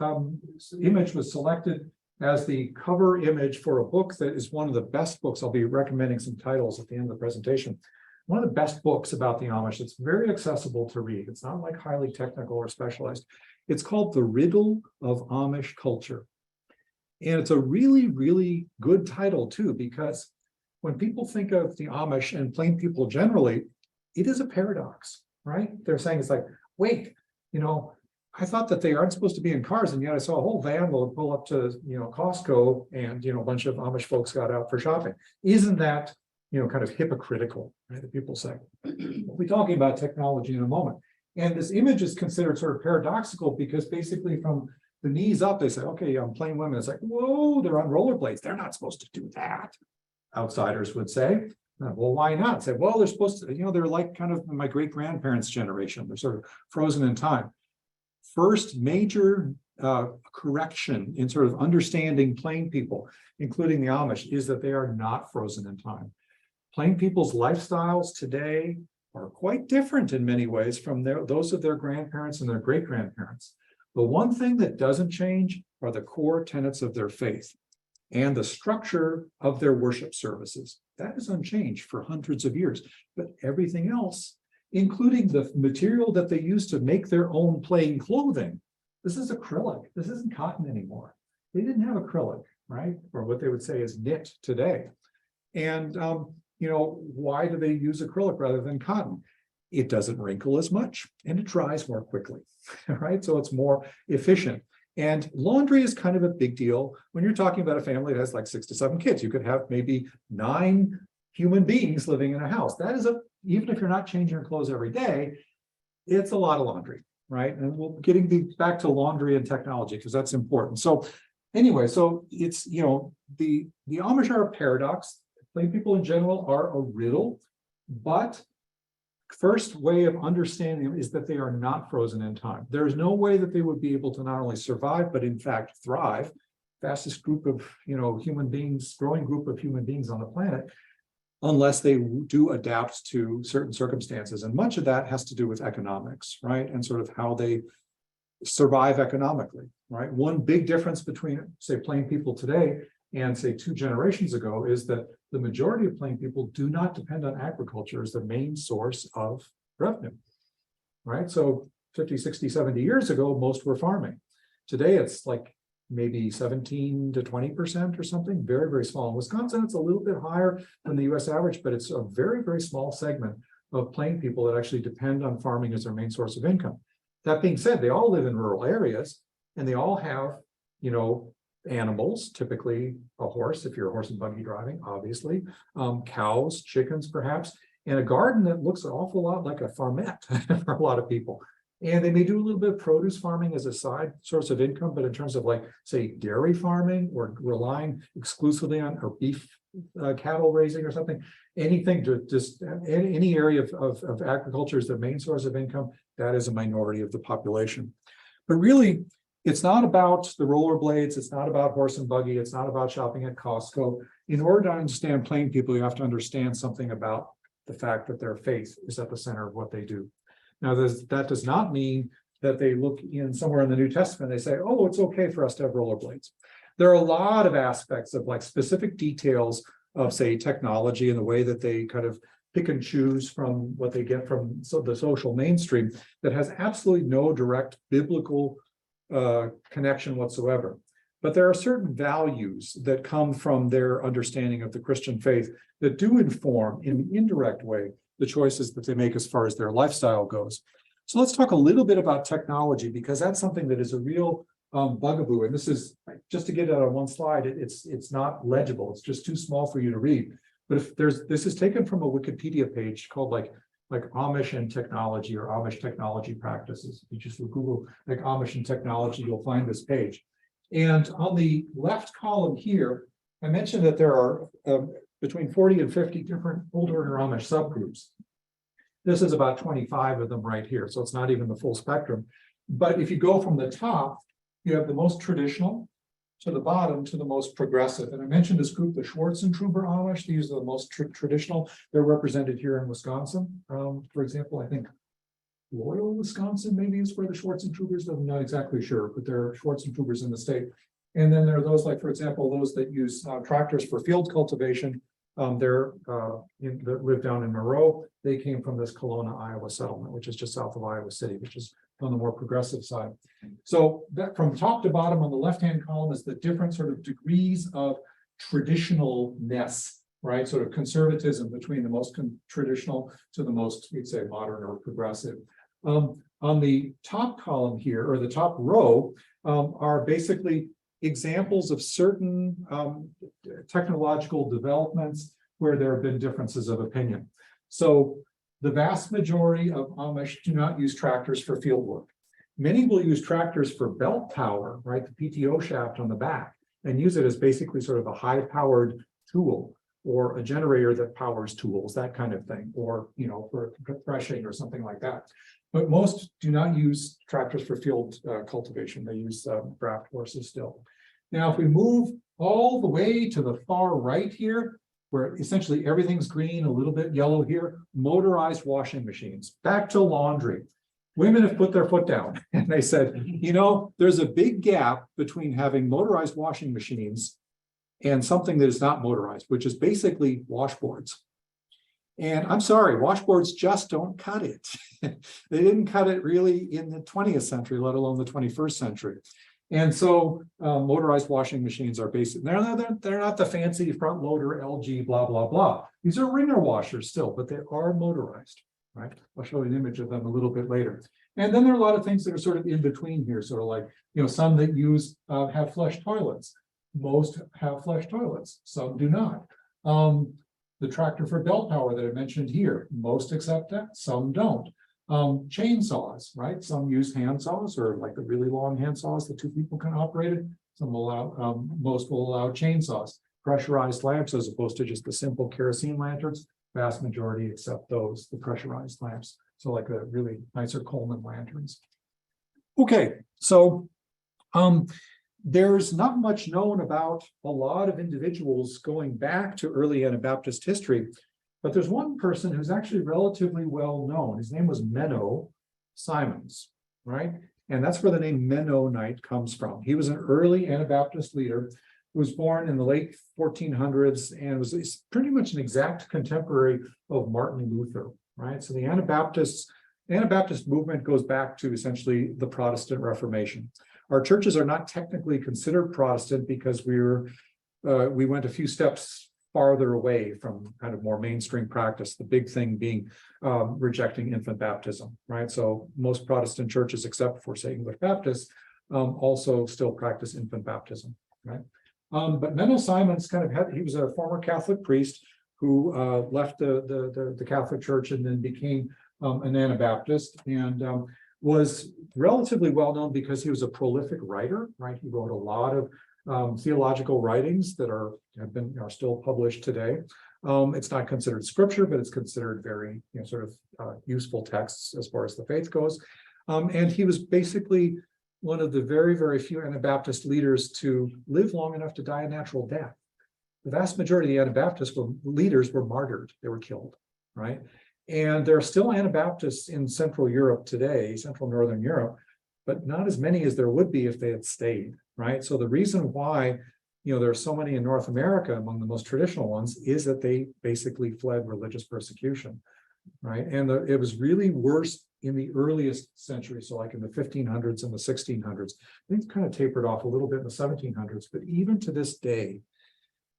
image was selected as the cover image for a book that is one of the best books. I'll be recommending some titles at the end of the presentation. One of the best books about the Amish. It's very accessible to read. It's not like highly technical or specialized. It's called The Riddle of Amish Culture. And it's a really, really good title too, because when people think of the Amish and plain people generally, it is a paradox, right? They're saying it's like, wait, I thought that they aren't supposed to be in cars, and yet I saw a whole van load pull up to, Costco, and, a bunch of Amish folks got out for shopping. Isn't that, kind of hypocritical, right? That people say. We'll be talking about technology in a moment. And this image is considered sort of paradoxical because basically from the knees up, they say, okay, plain women. It's like, whoa, they're on rollerblades. They're not supposed to do that. Outsiders would say, well, why not? Say, well, they're supposed to, they're like kind of my great-grandparents' generation. They're sort of frozen in time. First major correction in sort of understanding plain people, including the Amish, is that they are not frozen in time. Plain people's lifestyles today are quite different in many ways from those of their grandparents and their great-grandparents. The one thing that doesn't change are the core tenets of their faith and the structure of their worship services. That is unchanged for hundreds of years, but everything else, including the material that they use to make their own plain clothing. This is acrylic. This isn't cotton anymore. They didn't have acrylic, right? Or what they would say is knit today. And, why do they use acrylic rather than cotton? It doesn't wrinkle as much and it dries more quickly, right? So it's more efficient. And laundry is kind of a big deal. When you're talking about a family that has like 6 to 7 kids, you could have maybe 9 human beings living in a house. That is even if you're not changing your clothes every day, it's a lot of laundry, right? And we'll getting back to laundry and technology because that's important. So anyway, so it's, the Amish are a paradox. Plain people in general are a riddle, but first way of understanding them is that they are not frozen in time. There's no way that they would be able to not only survive, but in fact thrive. Fastest group of, human beings, growing group of human beings on the planet, unless they do adapt to certain circumstances. And much of that has to do with economics, right? And sort of how they survive economically, right? One big difference between, say, plain people today and say 2 generations ago is that the majority of plain people do not depend on agriculture as the main source of revenue, right? So 50, 60, 70 years ago, most were farming. Today, it's like maybe 17 to 20% or something, very, very small. In Wisconsin, it's a little bit higher than the US average, but it's a very, very small segment of plain people that actually depend on farming as their main source of income. That being said, they all live in rural areas and they all have, animals, typically a horse, if you're a horse and buggy driving, obviously, cows, chickens, perhaps, and a garden that looks an awful lot like a farmette for a lot of people. And they may do a little bit of produce farming as a side source of income, but in terms of like, say, dairy farming or relying exclusively on or beef cattle raising or something, anything to just any area of agriculture is their main source of income, that is a minority of the population. But really, it's not about the rollerblades, it's not about horse and buggy, it's not about shopping at Costco. In order to understand plain people, you have to understand something about the fact that their faith is at the center of what they do. Now, that does not mean that they look in somewhere in the New Testament, they say, oh, it's okay for us to have rollerblades. There are a lot of aspects of like specific details of, say, technology and the way that they kind of pick and choose from what they get from the social mainstream that has absolutely no direct biblical connection whatsoever. But there are certain values that come from their understanding of the Christian faith that do inform in an indirect way the choices that they make as far as their lifestyle goes. So let's talk a little bit about technology, because that's something that is a real bugaboo. And this is just to get it on one slide, it's not legible. It's just too small for you to read. But if this is taken from a Wikipedia page called like Amish and technology, or Amish technology practices. If you just Google like Amish and technology, you'll find this page. And on the left column here, I mentioned that there are between 40 and 50 different Old Order Amish subgroups. This is about 25 of them right here, so it's not even the full spectrum. But if you go from the top, you have the most traditional to the bottom to the most progressive. And I mentioned this group, the Schwarzentrooper Amish. These are the most traditional. They're represented here in Wisconsin. For example, I think Loyal, Wisconsin, maybe is where the Schwarzentroopers live. I'm not exactly sure, but there are Schwarzentroopers in the state. And then there are those, like, for example, those that use tractors for field cultivation. That live down in Monroe. They came from this Kelowna, Iowa settlement, which is just south of Iowa City, which is on the more progressive side. So that from top to bottom on the left-hand column is the different sort of degrees of traditionalness, right? Sort of conservatism between the most traditional to the most, we'd say, modern or progressive. On the top column here, or the top row, are basically examples of certain technological developments where there have been differences of opinion. So the vast majority of Amish do not use tractors for field work. Many will use tractors for belt power, right? The PTO shaft on the back, and use it as basically sort of a high-powered tool, or a generator that powers tools, that kind of thing, or, you know, for threshing or something like that. But most do not use tractors for field cultivation. They use draft horses still. Now, if we move all the way to the far right here, where essentially everything's green, a little bit yellow here, motorized washing machines, back to laundry. Women have put their foot down and they said, you know, there's a big gap between having motorized washing machines and something that is not motorized, which is basically washboards. And I'm sorry, washboards just don't cut it. They didn't cut it really in the 20th century, let alone the 21st century. And so motorized washing machines are basic. They're not the fancy front loader LG, blah, blah, blah. These are wringer washers still, but they are motorized, right? I'll show you an image of them a little bit later. And then there are a lot of things that are sort of in between here, sort of like, you know, some that use have flush toilets. Most have flush toilets, some do not. The tractor for belt power that I mentioned here, most accept that, some don't. Chainsaws, right? Some use hand saws, or like the really long hand saws that two people can operate it. Some will allow, most will allow chainsaws. Pressurized lamps, as opposed to just the simple kerosene lanterns, vast majority accept those, the pressurized lamps. So like the really nicer Coleman lanterns. Okay, so there's not much known about a lot of individuals going back to early Anabaptist history, but there's one person who's actually relatively well known. His name was Menno Simons, right? And that's where the name Mennonite comes from. He was an early Anabaptist leader who was born in the late 1400s and was pretty much an exact contemporary of Martin Luther, right? So the Anabaptist movement goes back to essentially the Protestant Reformation. Our churches are not technically considered Protestant because we went a few steps farther away from kind of more mainstream practice, the big thing being rejecting infant baptism, right? So most Protestant churches, except for, say, English Baptists, also still practice infant baptism, right? But Menno Simons he was a former Catholic priest who left the Catholic Church and then became an Anabaptist, and was relatively well known because he was a prolific writer, right? He wrote a lot of theological writings that are still published today. It's not considered scripture, but it's considered very, you know, sort of useful texts as far as the faith goes. And he was basically one of the very, very few Anabaptist leaders to live long enough to die a natural death. The vast majority of the Anabaptist leaders were martyred; they were killed, right? And there are still Anabaptists in Central Europe today, Central Northern Europe, but not as many as there would be if they had stayed, right? So the reason why, you know, there are so many in North America among the most traditional ones is that they basically fled religious persecution. right? And it was really worse in the earliest century, so like in the 1500s and the 1600s. Things kind of tapered off a little bit in the 1700s, but even to this day,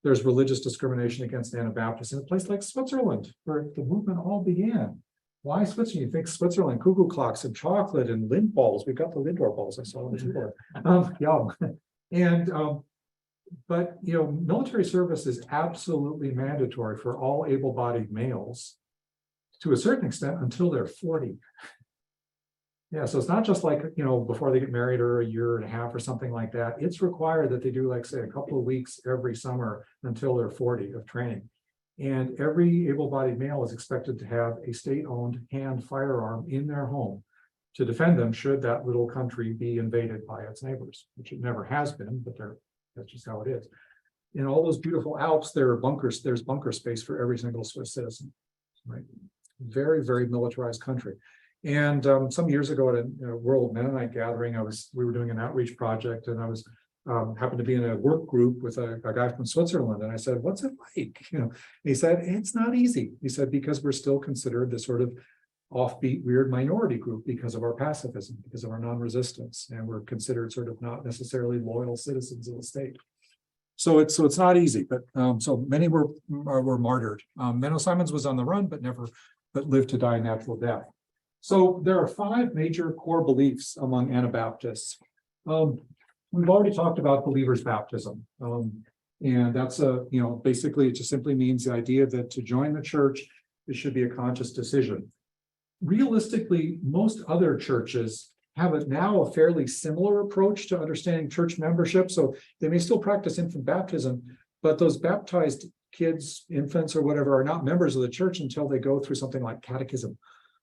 there's religious discrimination against Anabaptists in a place like Switzerland, where the movement all began. Why Switzerland? You think Switzerland, cuckoo clocks and chocolate and Lind balls. We've got the Lindor balls. I saw them before. Yum. And but military service is absolutely mandatory for all able-bodied males to a certain extent until they're 40. Yeah, so it's not just like, before they get married or a year and a half or something like that. It's required that they do, like, say, a couple of weeks every summer until they're 40 of training. And every able-bodied male is expected to have a state-owned hand firearm in their home to defend them should that little country be invaded by its neighbors, which it never has been, but that's just how it is. In all those beautiful Alps, there are bunkers. There's bunker space for every single Swiss citizen, right? Very, very militarized country. And some years ago at a World Mennonite gathering, we were doing an outreach project, and I was happened to be in a work group with a guy from Switzerland, and I said, "What's it like?" He said, "It's not easy." He said, "Because we're still considered this sort of offbeat, weird minority group because of our pacifism, because of our non-resistance, and we're considered sort of not necessarily loyal citizens of the state." So it's not easy, but so many were martyred. Menno Simons was on the run, but lived to die a natural death. So there are 5 major core beliefs among Anabaptists. We've already talked about believers' baptism. And that's basically it just simply means the idea that to join the church, it should be a conscious decision. Realistically, most other churches have now a fairly similar approach to understanding church membership. So they may still practice infant baptism, but those baptized kids, infants, or whatever, are not members of the church until they go through something like catechism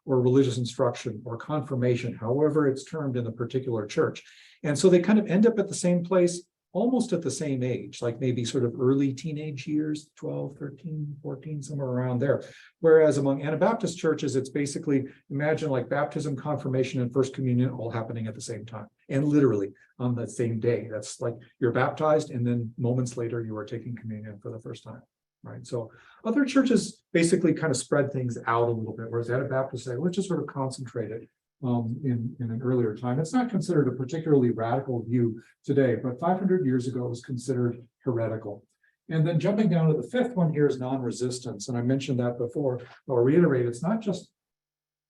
or religious instruction or confirmation, however it's termed in the particular church. And so they kind of end up at the same place, almost at the same age, like maybe sort of early teenage years, 12, 13, 14, somewhere around there. Whereas among Anabaptist churches, it's basically, imagine like baptism, confirmation, and first communion all happening at the same time, and literally on the same day. That's like you're baptized, and then moments later, you are taking communion for the first time. Right. So other churches basically kind of spread things out a little bit, whereas Anabaptists say, let's just sort of concentrate it in an earlier time. It's not considered a particularly radical view today, but 500 years ago it was considered heretical. And then jumping down to the 5th one here is non-resistance. And I mentioned that before. I'll reiterate, it's not just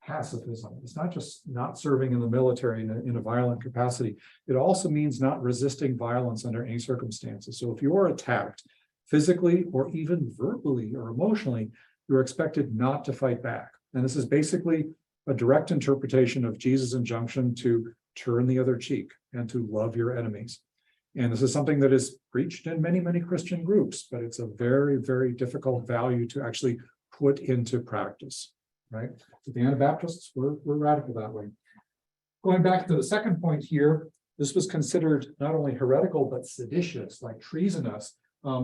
pacifism. It's not just not serving in the military in a violent capacity. It also means not resisting violence under any circumstances. So if you are attacked, physically or even verbally or emotionally, you're expected not to fight back. And this is basically a direct interpretation of Jesus' injunction to turn the other cheek and to love your enemies. And this is something that is preached in many, many Christian groups, but it's a very, very difficult value to actually put into practice, right? So the Anabaptists were radical that way. Going back to the second point here, this was considered not only heretical, but seditious, like treasonous,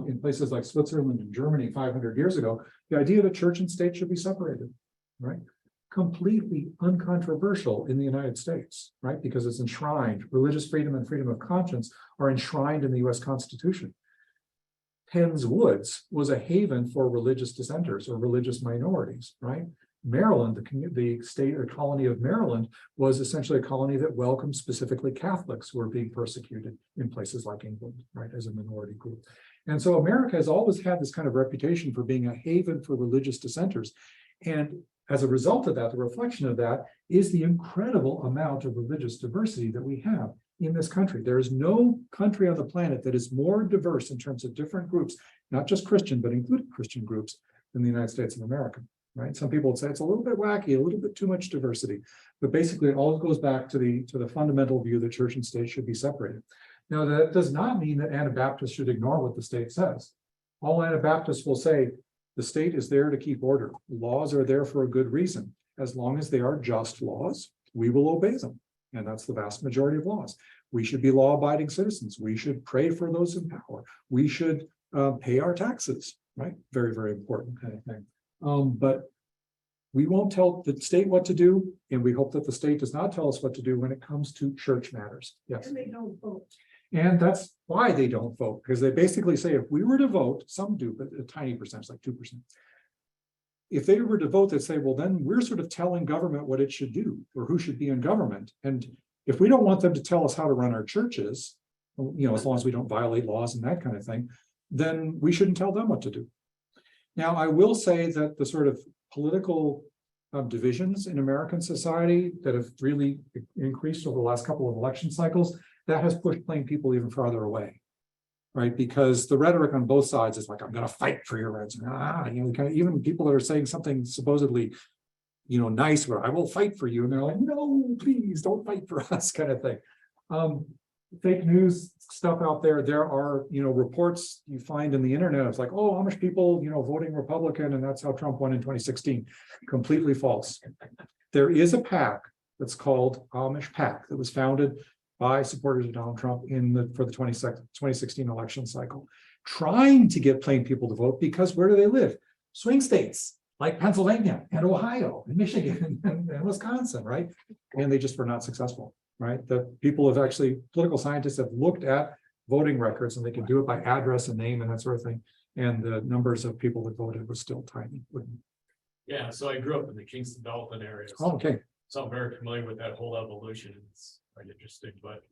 in places like Switzerland and Germany 500 years ago. The idea that church and state should be separated, right? Completely uncontroversial in the United States, right? Because it's enshrined. Religious freedom and freedom of conscience are enshrined in the US Constitution. Penn's Woods was a haven for religious dissenters or religious minorities, right? Maryland, the state or colony of Maryland, was essentially a colony that welcomed specifically Catholics who were being persecuted in places like England, right, as a minority group. And so America has always had this kind of reputation for being a haven for religious dissenters. And as a result of that, the reflection of that is the incredible amount of religious diversity that we have in this country. There is no country on the planet that is more diverse in terms of different groups, not just Christian, but including Christian groups, than the United States of America. Right? Some people would say it's a little bit wacky, a little bit too much diversity, but basically it all goes back to the fundamental view that church and state should be separated. Now, that does not mean that Anabaptists should ignore what the state says. All Anabaptists will say the state is there to keep order. Laws are there for a good reason. As long as they are just laws, we will obey them. And that's the vast majority of laws. We should be law-abiding citizens. We should pray for those in power. We should pay our taxes, right? Very, very important kind of thing. But we won't tell the state what to do, and we hope that the state does not tell us what to do when it comes to church matters. Yes. And they don't vote. And that's why they don't vote, because they basically say if we were to vote, some do, but a tiny percentage, like 2%. if they were to vote, they'd say, well, then we're sort of telling government what it should do or who should be in government. And if we don't want them to tell us how to run our churches, as long as we don't violate laws and that kind of thing, then we shouldn't tell them what to do. Now, I will say that the sort of political divisions in American society that have really increased over the last couple of election cycles, that has pushed plain people even farther away, right? Because the rhetoric on both sides is like, I'm going to fight for your rights. Even people that are saying something supposedly, nice, where I will fight for you, and they're like, no, please don't fight for us, kind of thing. Fake news stuff out there. There are, reports you find in the internet. It's like, oh, Amish people, voting Republican, and that's how Trump won in 2016. Completely false. There is a PAC that's called Amish PAC that was founded by supporters of Donald Trump for the 2016 election cycle, trying to get plain people to vote, because where do they live? Swing states like Pennsylvania and Ohio and Michigan and Wisconsin, right? And they just were not successful. Right, that political scientists have looked at voting records, and they can do it by address and name and that sort of thing. And the numbers of people that voted was still tiny. Yeah, so I grew up in the Kingston Dalton area. Oh, okay. So I'm very familiar with that whole evolution. It's quite interesting, but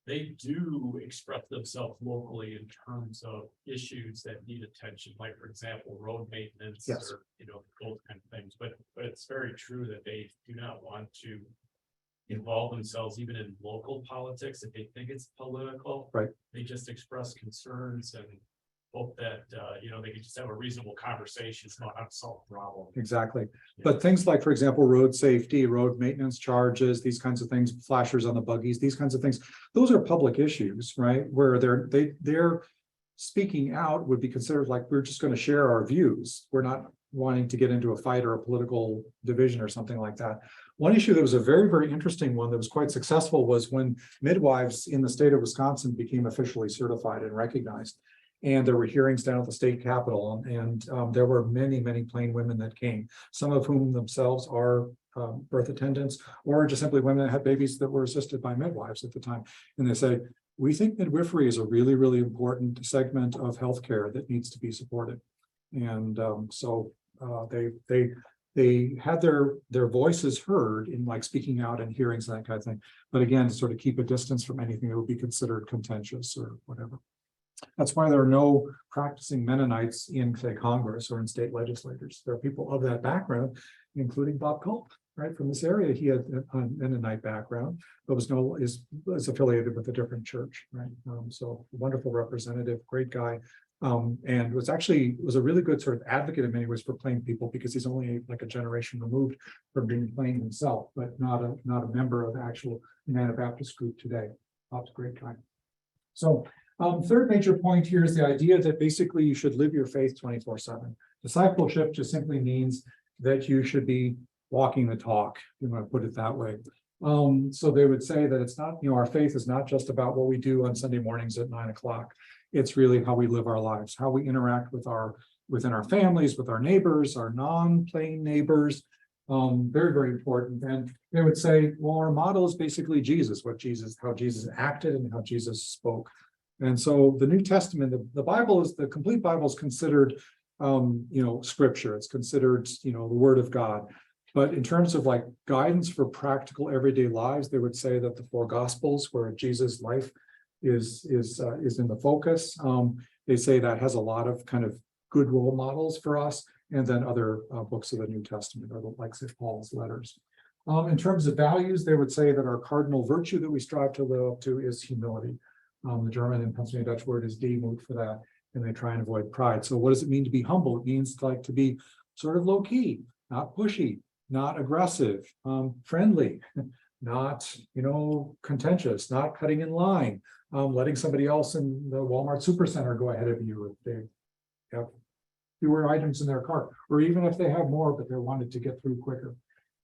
they do express themselves locally in terms of issues that need attention, like, for example, road maintenance, yes, or those kind of things. But it's very true that they do not want to involve themselves even in local politics if they think it's political. Right. They just express concerns and hope that they can just have a reasonable conversation about how to solve the problem. Exactly. Yeah. But things like, for example, road safety, road maintenance charges, these kinds of things, flashers on the buggies, these kinds of things, those are public issues, right? Where they're speaking out would be considered like, we're just going to share our views. We're not wanting to get into a fight or a political division or something like that. One issue that was a very, very interesting one that was quite successful was when midwives in the state of Wisconsin became officially certified and recognized. And there were hearings down at the state capitol, and there were many, many plain women that came, some of whom themselves are birth attendants, or just simply women that had babies that were assisted by midwives at the time. And they say, we think midwifery is a really, really important segment of healthcare that needs to be supported. And so they had their voices heard in like speaking out and hearings and that kind of thing. But again, to sort of keep a distance from anything that would be considered contentious or whatever. That's why there are no practicing Mennonites in, say, Congress or in state legislators. There are people of that background, including Bob Culp, right, from this area. He had a Mennonite background, but is affiliated with a different church, right? So wonderful representative, great guy. And was a really good sort of advocate in many ways for plain people, because he's only like a generation removed from being plain himself, but not a member of the actual Anabaptist group today. Bob's a great guy. So third major point here is the idea that basically you should live your faith 24/7. Discipleship just simply means that you should be walking the talk, if you want to put it that way. So they would say that it's not, our faith is not just about what we do on Sunday mornings at 9 o'clock. It's really how we live our lives, how we interact within our families, with our neighbors, our non-plain neighbors. Very, very important. And they would say, well, our model is basically how Jesus acted and how Jesus spoke. And so the New Testament, the complete Bible is considered, scripture. It's considered, the word of God. But in terms of like guidance for practical everyday lives, they would say that the four gospels, where Jesus' life is in the focus. They say that has a lot of kind of good role models for us. And then other books of the New Testament, or like St. Paul's letters. In terms of values, they would say that our cardinal virtue that we strive to live up to is humility. The German and Pennsylvania Dutch word is Demut for that, and they try and avoid pride. So what does it mean to be humble? It means like to be sort of low key, not pushy, not aggressive, friendly, not, contentious, not cutting in line, letting somebody else in the Walmart supercenter go ahead of you if they have fewer items in their cart, or even if they have more, but they wanted to get through quicker.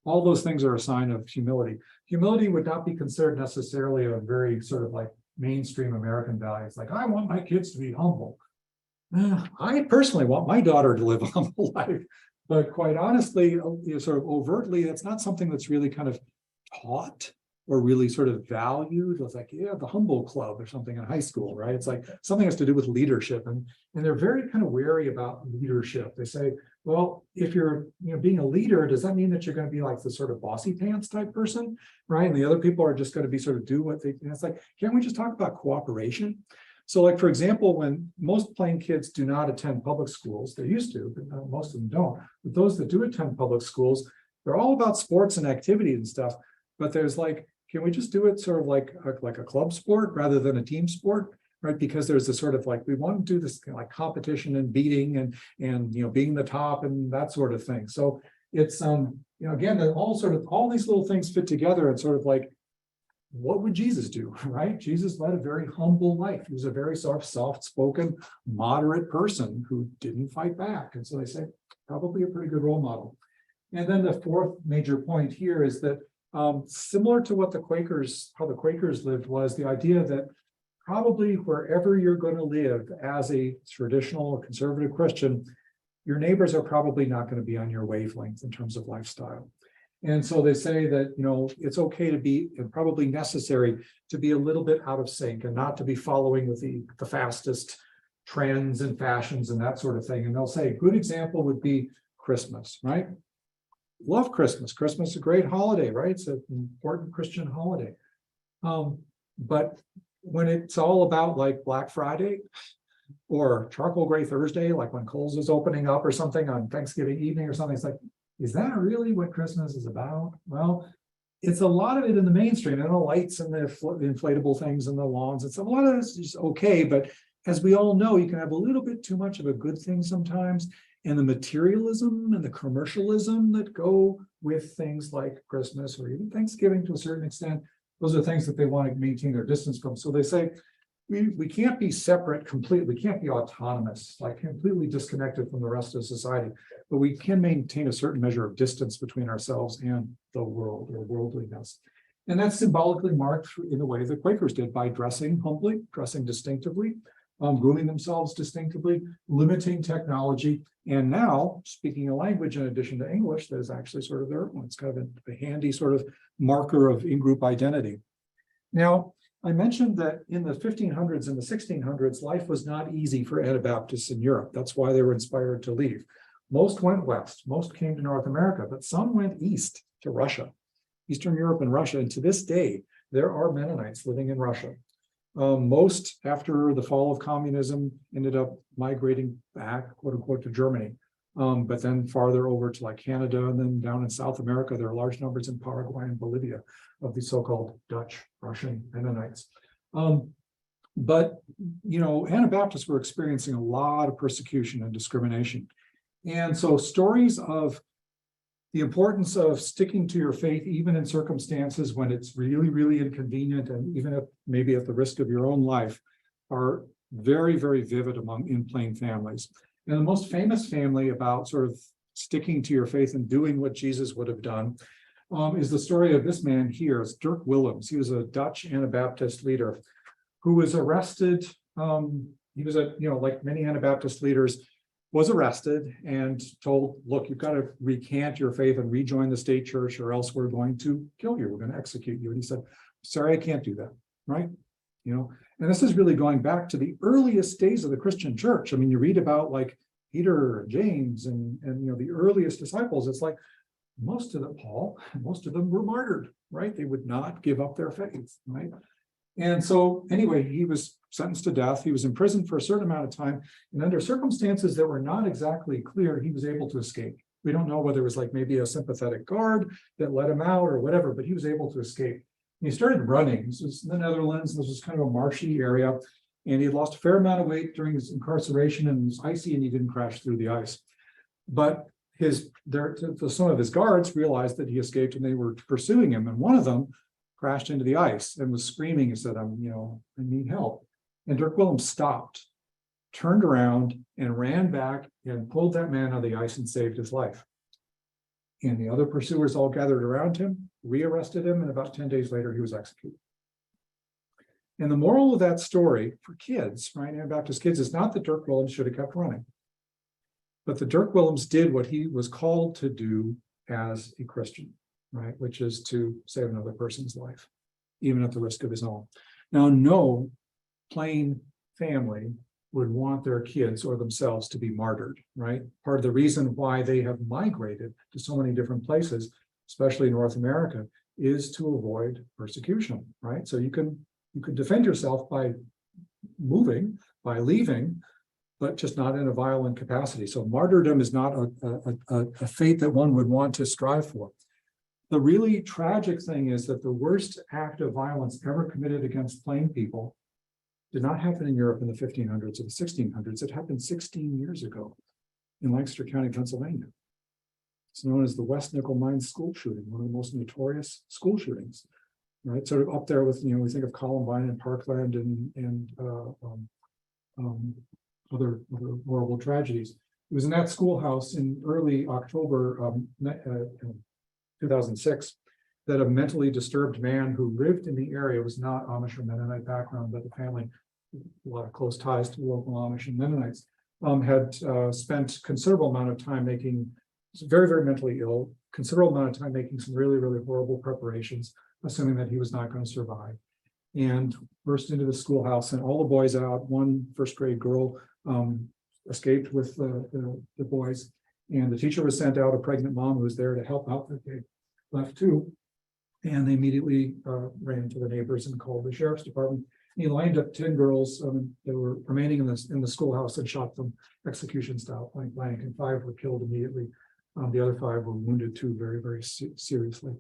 All those things are a sign of humility. Humility would not be considered necessarily a very sort of like mainstream American values. Like, I want my kids to be humble. I personally want my daughter to live a humble life. But quite honestly, sort of overtly, that's not something that's really kind of taught or really sort of valued. It's like, the humble club or something in high school, right? It's like something has to do with leadership. And they're very kind of wary about leadership. They say, Well, if you're, being a leader, does that mean that you're going to be like the sort of bossy pants type person, right? And the other people are just going to be sort of do what they, and it's like, can't we just talk about cooperation? So like, for example, when most plain kids do not attend public schools, they used to, but most of them don't. But those that do attend public schools, they're all about sports and activity and stuff. But there's like, can we just do it sort of like a club sport rather than a team sport? Right, because there's a sort of like, we want to do this like competition and beating and being the top and that sort of thing. So it's again, all these little things fit together and sort of like, what would Jesus do? Right? Jesus led a very humble life. He was a very sort of soft-spoken, moderate person who didn't fight back. And so they say probably a pretty good role model. And then the fourth major point here is that similar to what how the Quakers lived, was the idea that probably wherever you're going to live as a traditional or conservative Christian, your neighbors are probably not going to be on your wavelength in terms of lifestyle. And so they say that, it's okay to be, and probably necessary to be a little bit out of sync and not to be following with the fastest trends and fashions and that sort of thing. And they'll say a good example would be Christmas, right? Love Christmas. Christmas is a great holiday, right? It's an important Christian holiday. But when it's all about like Black Friday or Charcoal Gray Thursday, like when Kohl's is opening up or something on Thanksgiving evening or something, it's like, is that really what Christmas is about? Well, it's a lot of it in the mainstream, and the lights and the inflatable things and the lawns. It's a lot of it's just okay, but as we all know, you can have a little bit too much of a good thing sometimes, and the materialism and the commercialism that go with things like Christmas or even Thanksgiving to a certain extent. Those are things that they want to maintain their distance from. So they say, we can't be separate completely. We can't be autonomous, like completely disconnected from the rest of society, but we can maintain a certain measure of distance between ourselves and the world or worldliness. And that's symbolically marked in the way the Quakers did by dressing humbly, dressing distinctively, grooming themselves distinctively, limiting technology, and now speaking a language in addition to English that is actually sort of their own. It's kind of a handy sort of marker of in-group identity. Now, I mentioned that in the 1500s and the 1600s, life was not easy for Anabaptists in Europe. That's why they were inspired to leave. Most went west, most came to North America, but some went east to Russia, Eastern Europe and Russia. And to this day, there are Mennonites living in Russia. Most, after the fall of communism, ended up migrating back, quote unquote, to Germany. But then farther over to like Canada, and then down in South America, there are large numbers in Paraguay and Bolivia of the so-called Dutch Russian Mennonites. But Anabaptists were experiencing a lot of persecution and discrimination. And so stories of the importance of sticking to your faith, even in circumstances when it's really, really inconvenient, and even if maybe at the risk of your own life, are very, very vivid in plain families. And the most famous family about sort of sticking to your faith and doing what Jesus would have done is the story of this man here. It's Dirk Willems. He was a Dutch Anabaptist leader who was arrested. He was like many Anabaptist leaders, was arrested and told, look, you've got to recant your faith and rejoin the state church, or else we're going to kill you. We're going to execute you. And he said, sorry, I can't do that. Right. And this is really going back to the earliest days of the Christian church. I mean, you read about like Peter, James, and the earliest disciples. It's like most of them were martyred, right? They would not give up their faith, right? And so anyway, he was sentenced to death. He was imprisoned for a certain amount of time, and under circumstances that were not exactly clear, he was able to escape. We don't know whether it was like maybe a sympathetic guard that let him out or whatever, but he was able to escape. He started running. This was in the Netherlands. This was kind of a marshy area, and he had lost a fair amount of weight during his incarceration, and it was icy, and he didn't crash through the ice. But some of his guards realized that he escaped, and they were pursuing him, and one of them crashed into the ice and was screaming and said, I need help. And Dirk Willems stopped, turned around, and ran back and pulled that man out of the ice and saved his life. And the other pursuers all gathered around him, rearrested him, and about 10 days later, he was executed. And the moral of that story for kids, right, Anabaptist kids, is not that Dirk Willems should have kept running, but that Dirk Willems did what he was called to do as a Christian, right, which is to save another person's life, even at the risk of his own. Now, no plain family would want their kids or themselves to be martyred, right? Part of the reason why they have migrated to so many different places, especially North America, is to avoid persecution, right? So you can defend yourself by moving, by leaving, but just not in a violent capacity. So martyrdom is not a fate that one would want to strive for. The really tragic thing is that the worst act of violence ever committed against plain people did not happen in Europe in the 1500s or the 1600s. It happened 16 years ago in Lancaster County, Pennsylvania. It's known as the West Nickel Mines school shooting, one of the most notorious school shootings, right? Sort of up there with, we think of Columbine and Parkland and other horrible tragedies. It was in that schoolhouse in early October 2006 that a mentally disturbed man who lived in the area, was not Amish or Mennonite background, but the family, a lot of close ties to local Amish and Mennonites, had spent considerable amount of time making, very, very mentally ill, considerable amount of time making some really, really horrible preparations, assuming that he was not going to survive, and burst into the schoolhouse, and all the boys out. One first grade girl escaped with the boys, and the teacher was sent out. A pregnant mom who was there to help out. They left too, and they immediately ran to the neighbors and called the sheriff's department. He lined up 10 girls that were remaining in the schoolhouse and shot them execution style, point blank, and 5 were killed immediately. The other 5 were wounded too, very, very seriously.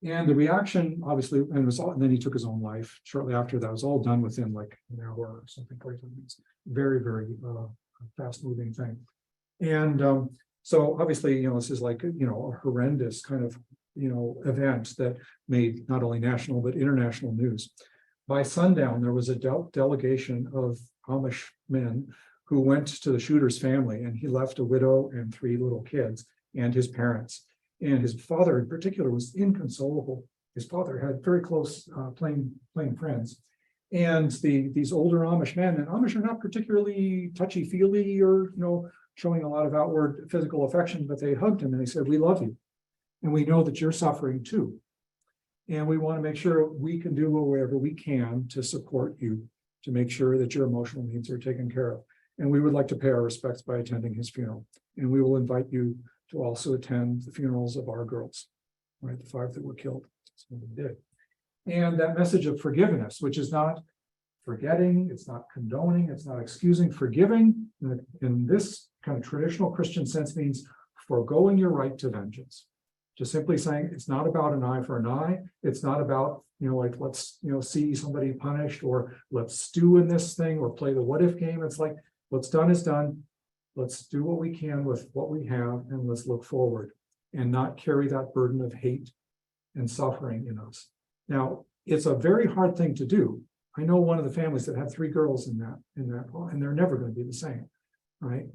And the reaction, obviously, and then he took his own life shortly after. That was all done within like an hour or something. It's very, very fast-moving thing. And so obviously, this is like a horrendous kind of event that made not only national but international news. By sundown, there was a delegation of Amish men who went to the shooter's family, and he left a widow and 3 little kids and his parents. And his father in particular was inconsolable. His father had very close playing friends. And these older Amish men, and Amish are not particularly touchy-feely or showing a lot of outward physical affection, but they hugged him and they said, "We love you. And we know that you're suffering too. And we want to make sure we can do whatever we can to support you, to make sure that your emotional needs are taken care of. And we would like to pay our respects by attending his funeral. And we will invite you to also attend the funerals of our girls, right? The 5 that were killed." That's what we did. And that message of forgiveness, which is not forgetting, it's not condoning, it's not excusing. Forgiving in this kind of traditional Christian sense means foregoing your right to vengeance. Just simply saying it's not about an eye for an eye. It's not about, like, let's, see somebody punished, or let's stew in this thing, or play the what if game. It's like, what's done is done. Let's do what we can with what we have, and let's look forward and not carry that burden of hate and suffering in us. Now, it's a very hard thing to do. I know one of the families that had 3 girls in that, and they're never going to be the same, right?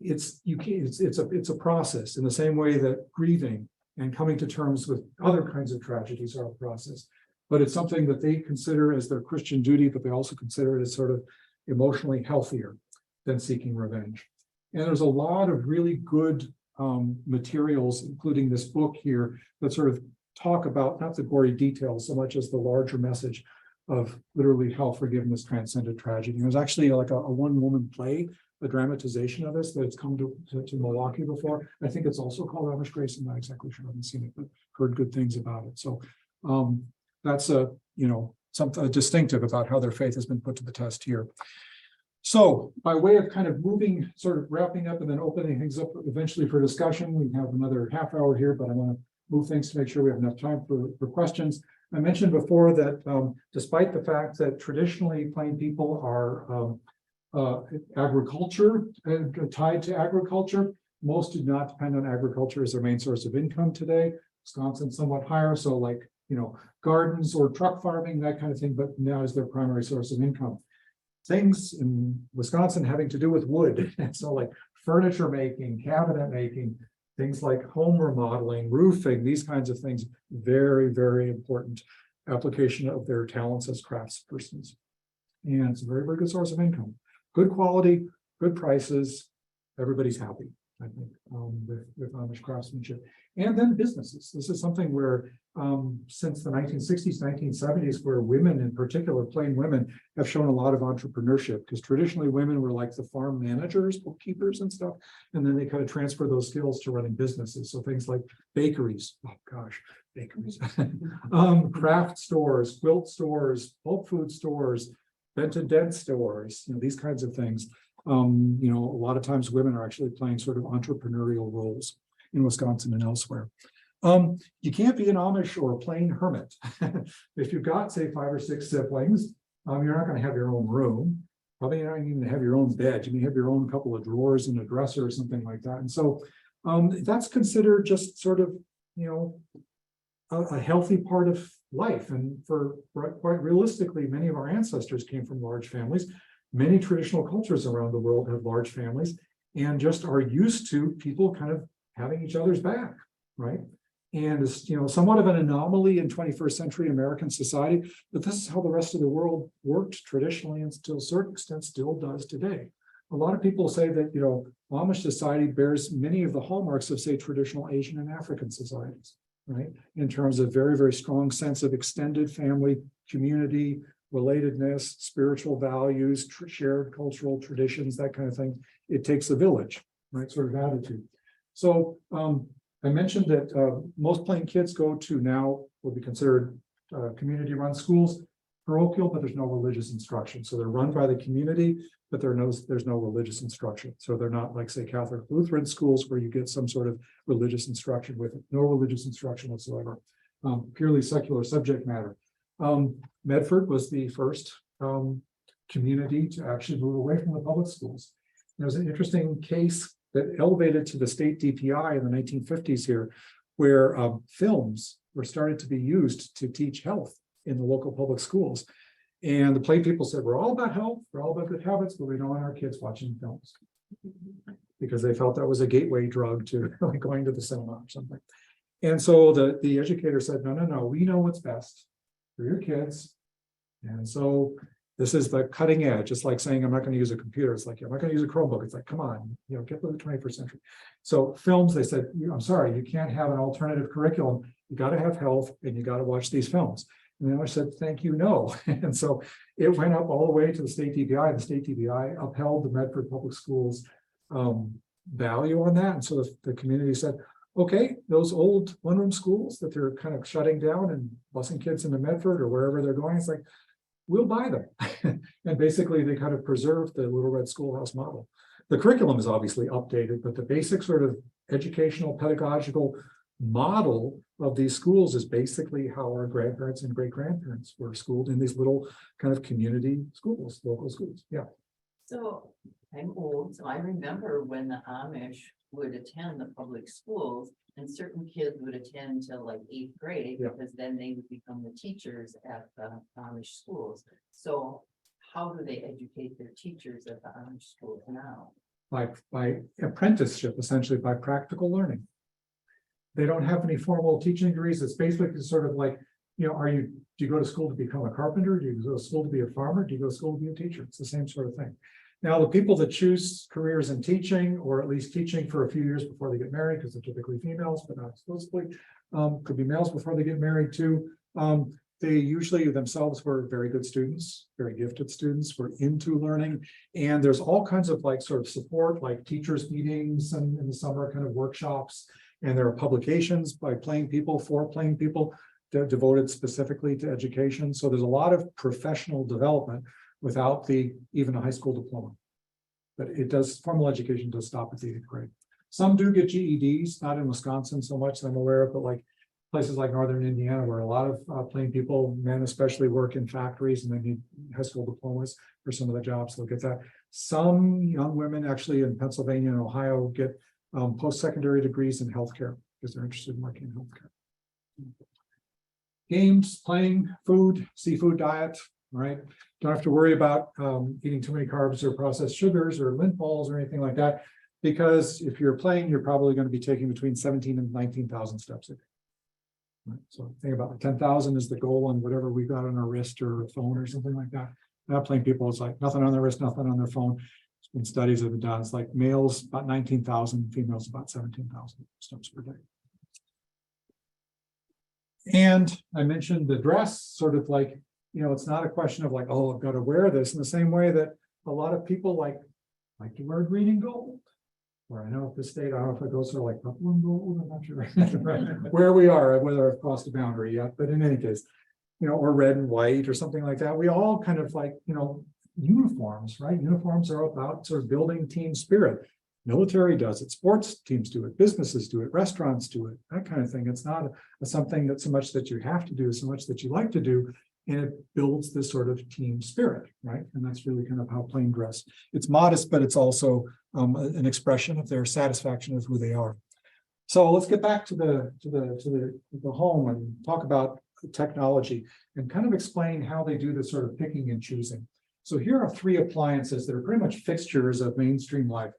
It's a process, in the same way that grieving and coming to terms with other kinds of tragedies are a process. But it's something that they consider as their Christian duty, but they also consider it as sort of emotionally healthier than seeking revenge. And there's a lot of really good materials, including this book here, that sort of talk about not the gory details so much as the larger message of literally how forgiveness transcended tragedy. There's actually like a one-woman play, a dramatization of this that's come to Milwaukee before. I think it's also called Amish Grace. I'm not exactly sure. I haven't seen it, but heard good things about it. So that's something distinctive about how their faith has been put to the test here. So by way of kind of moving, sort of wrapping up and then opening things up eventually for discussion, we have another half hour here, but I want to move things to make sure we have enough time for questions. I mentioned before that despite the fact that traditionally plain people are agriculture, tied to agriculture, most do not depend on agriculture as their main source of income today. Wisconsin's somewhat higher, so like, gardens or truck farming, that kind of thing, but now is their primary source of income. Things in Wisconsin having to do with wood, and so like furniture making, cabinet making, things like home remodeling, roofing, these kinds of things, very, very important application of their talents as craftspersons. And it's a very, very good source of income. Good quality, good prices, everybody's happy. I think, with Amish craftsmanship. And then businesses. This is something where since the 1960s, 1970s, where women in particular, plain women, have shown a lot of entrepreneurship, because traditionally women were like the farm managers, bookkeepers and stuff. And then they kind of transfer those skills to running businesses. So things like bakeries, oh gosh, bakeries, craft stores, quilt stores, bulk food stores, Bent and Dent stores, these kinds of things. A lot of times women are actually playing sort of entrepreneurial roles in Wisconsin and elsewhere. You can't be an Amish or a plain hermit. If you've got, say, 5 or 6 siblings, you're not going to have your own room. Probably not even have your own bed. You may have your own couple of drawers and a dresser or something like that. And so that's considered just sort of, a healthy part of life. And for quite realistically, many of our ancestors came from large families. Many traditional cultures around the world have large families and just are used to people kind of having each other's back, right? And it's, somewhat of an anomaly in 21st century American society, but this is how the rest of the world worked traditionally and to a certain extent still does today. A lot of people say that, Amish society bears many of the hallmarks of, say, traditional Asian and African societies, right? In terms of very, very strong sense of extended family, community, relatedness, spiritual values, shared cultural traditions, that kind of thing. It takes a village, right? Sort of attitude. So I mentioned that most plain kids go to now will be considered community-run schools, parochial, but there's no religious instruction. So they're run by the community, but there's no religious instruction. So they're not like, say, Catholic Lutheran schools where you get some sort of religious instruction with it. No religious instruction whatsoever. Purely secular subject matter. Medford was the first community to actually move away from the public schools. There was an interesting case that elevated to the state DPI in the 1950s here, where films were started to be used to teach health in the local public schools. And the plain people said, we're all about health, we're all about good habits, but we don't want our kids watching films. Because they felt that was a gateway drug to going to the cinema or something. And so the educator said, no, we know what's best for your kids. And so this is the cutting edge. It's like saying, I'm not going to use a computer. It's like, I'm not going to use a Chromebook. It's like, come on, get with the 21st century. So films, they said, I'm sorry, you can't have an alternative curriculum. You got to have health and you got to watch these films. And I said, thank you, no. And so it went up all the way to the state DPI. The state DPI upheld the Medford Public Schools value on that. And so the community said, okay, those old one-room schools that they're kind of shutting down and busing kids into Medford or wherever they're going, it's like, we'll buy them. And basically they kind of preserved the Little Red Schoolhouse model. The curriculum is obviously updated, but the basic sort of educational pedagogical model of these schools is basically how our grandparents and great-grandparents were schooled in these little kind of community schools, local schools. Yeah. So I'm old, so I remember when the Amish would attend the public schools and certain kids would attend till like 8th grade, Yeah. because then they would become the teachers at the Amish schools. So how do they educate their teachers at the Amish schools now? By apprenticeship, essentially by practical learning. They don't have any formal teaching degrees. It's basically sort of like, do you go to school to become a carpenter? Do you go to school to be a farmer? Do you go to school to be a teacher? It's the same sort of thing. Now, the people that choose careers in teaching, or at least teaching for a few years before they get married, because they're typically females, but not exclusively, could be males before they get married too. They usually themselves were very good students, very gifted students, were into learning. And there's all kinds of like sort of support, like teachers meetings and in the summer kind of workshops. And there are publications by plain people for plain people devoted specifically to education. So there's a lot of professional development without even a high school diploma. But formal education does stop at the 8th grade. Some do get GEDs, not in Wisconsin so much that I'm aware of, but like places like Northern Indiana, where a lot of plain people, men especially, work in factories and they need high school diplomas for some of the jobs, they'll get that. Some young women actually in Pennsylvania and Ohio get post-secondary degrees in healthcare because they're interested in working in healthcare. Games, playing, food, seafood diet, right? Don't have to worry about eating too many carbs or processed sugars or lint balls or anything like that, because if you're playing, you're probably going to be taking between 17 and 19,000 steps a day. Right? So think about 10,000 is the goal on whatever we got on our wrist or a phone or something like that. Not playing people, it's like nothing on their wrist, nothing on their phone. There's been studies that have been done. It's like males about 19,000, females about 17,000 steps per day. And I mentioned the dress, sort of like, it's not a question of like, oh, I've got to wear this, in the same way that a lot of people like to wear green and gold. Or I know at this state, I don't know if it goes to like purple and gold, I'm not sure where we are, whether I've crossed the boundary yet, but in any case, or red and white or something like that. We all kind of like, uniforms, right? Uniforms are about sort of building team spirit. Military does it, sports teams do it, businesses do it, restaurants do it, that kind of thing. It's not something that so much that you have to do, so much that you like to do, and it builds this sort of team spirit, right? And that's really kind of how plain dress. It's modest, but it's also an expression of their satisfaction with who they are. So let's get back to the home and talk about technology and kind of explain how they do this sort of picking and choosing. So here are 3 appliances that are pretty much fixtures of mainstream life: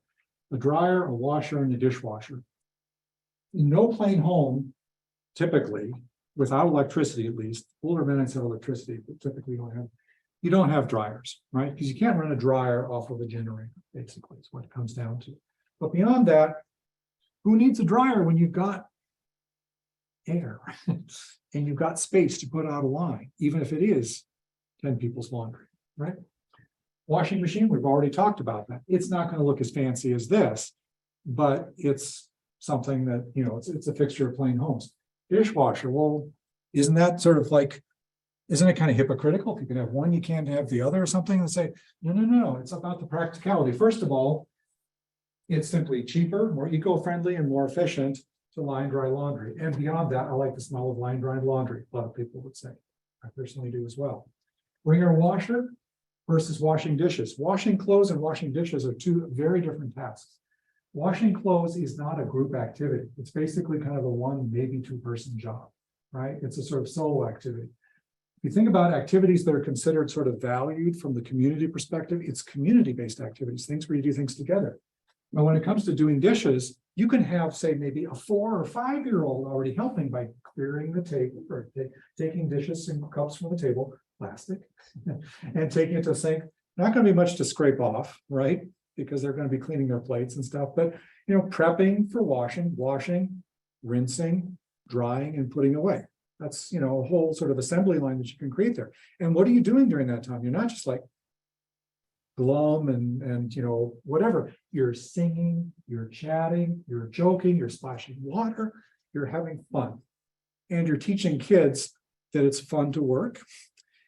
a dryer, a washer, and a dishwasher. In no plain home, typically, without electricity at least, older Mennonites have electricity, but typically you don't have dryers, right? Because you can't run a dryer off of a generator, basically, is what it comes down to. But beyond that, who needs a dryer when you've got air and you've got space to put out a line, even if it is 10 people's laundry, right? Washing machine, we've already talked about that. It's not going to look as fancy as this, but it's something that, it's a fixture of plain homes. Dishwasher, well, isn't that sort of like, isn't it kind of hypocritical? If you can have one, you can't have the other or something, and say, no, it's about the practicality. First of all, it's simply cheaper, more eco-friendly, and more efficient to line dry laundry. And beyond that, I like the smell of line dry laundry, a lot of people would say. I personally do as well. Wringer washer versus washing dishes. Washing clothes and washing dishes are 2 very different tasks. Washing clothes is not a group activity. It's basically kind of a 1, maybe 2-person job, right? It's a sort of solo activity. If you think about activities that are considered sort of valued from the community perspective, it's community-based activities, things where you do things together. Now, when it comes to doing dishes, you can have, say, maybe a 4 or 5-year-old already helping by clearing the table or taking dishes and cups from the table, plastic, and taking it to the sink. Not going to be much to scrape off, right? Because they're going to be cleaning their plates and stuff. But, prepping for washing, rinsing, drying, and putting away. That's, a whole sort of assembly line that you can create there. And what are you doing during that time? You're not just like glum and whatever. You're singing, you're chatting, you're joking, you're splashing water, you're having fun. And you're teaching kids that it's fun to work.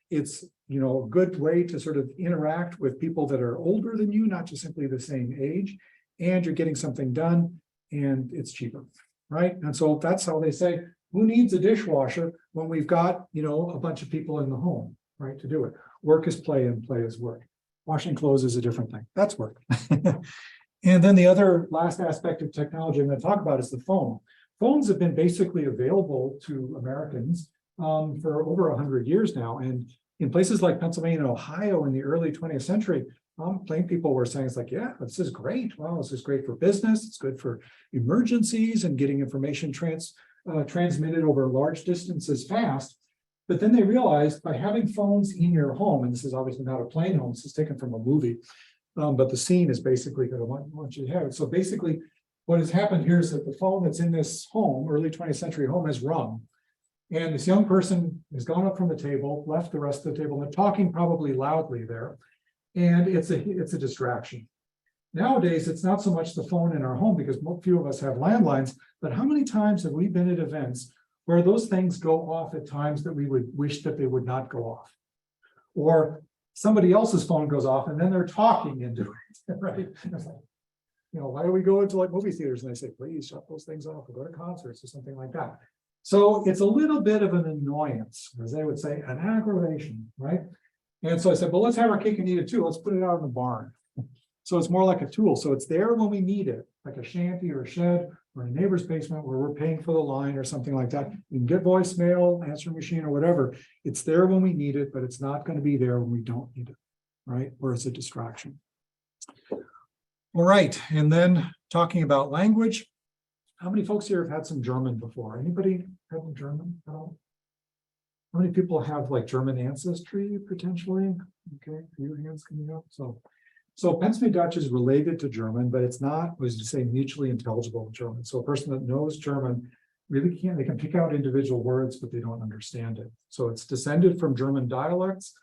It's, a good way to sort of interact with people that are older than you, not just simply the same age. And you're getting something done, and it's cheaper, right? And so that's how they say, who needs a dishwasher when we've got, a bunch of people in the home, right, to do it. Work is play and play is work. Washing clothes is a different thing. That's work. And then the other last aspect of technology I'm going to talk about is the phone. Phones have been basically available to Americans for over 100 years now. And in places like Pennsylvania and Ohio in the early 20th century, plain people were saying, it's like, yeah, this is great. Wow, this is great for business. It's good for emergencies and getting information transmitted over large distances fast. But then they realized by having phones in your home, and this is obviously not a plain home, this is taken from a movie, but the scene is basically going to want you to have it. So basically what has happened here is that the phone that's in this home, early 20th century home, has rung. And this young person has gone up from the table, left the rest of the table, and talking probably loudly there. And it's a distraction. Nowadays, it's not so much the phone in our home because few of us have landlines, but how many times have we been at events where those things go off at times that we would wish that they would not go off? Or somebody else's phone goes off and then they're talking into it, right? It's like, why do we go into like movie theaters and they say, please shut those things off or go to concerts or something like that. So it's a little bit of an annoyance, as they would say, an aggravation, right? And so I said, well, let's have our cake and eat it too. Let's put it out in the barn. So it's more like a tool. So it's there when we need it, like a shanty or a shed or a neighbor's basement where we're paying for the line or something like that. You can get voicemail, answering machine or whatever. It's there when we need it, but it's not going to be there when we don't need it, right? Or it's a distraction. All right. And then talking about language. How many folks here have had some German before? Anybody have German at all? How many people have like German ancestry potentially? Okay, a few hands coming up. So So Pennsylvania Dutch is related to German, but it's not, as you say, mutually intelligible in German. So a person that knows German really can't, they can pick out individual words, but they don't understand it. So it's descended from German dialects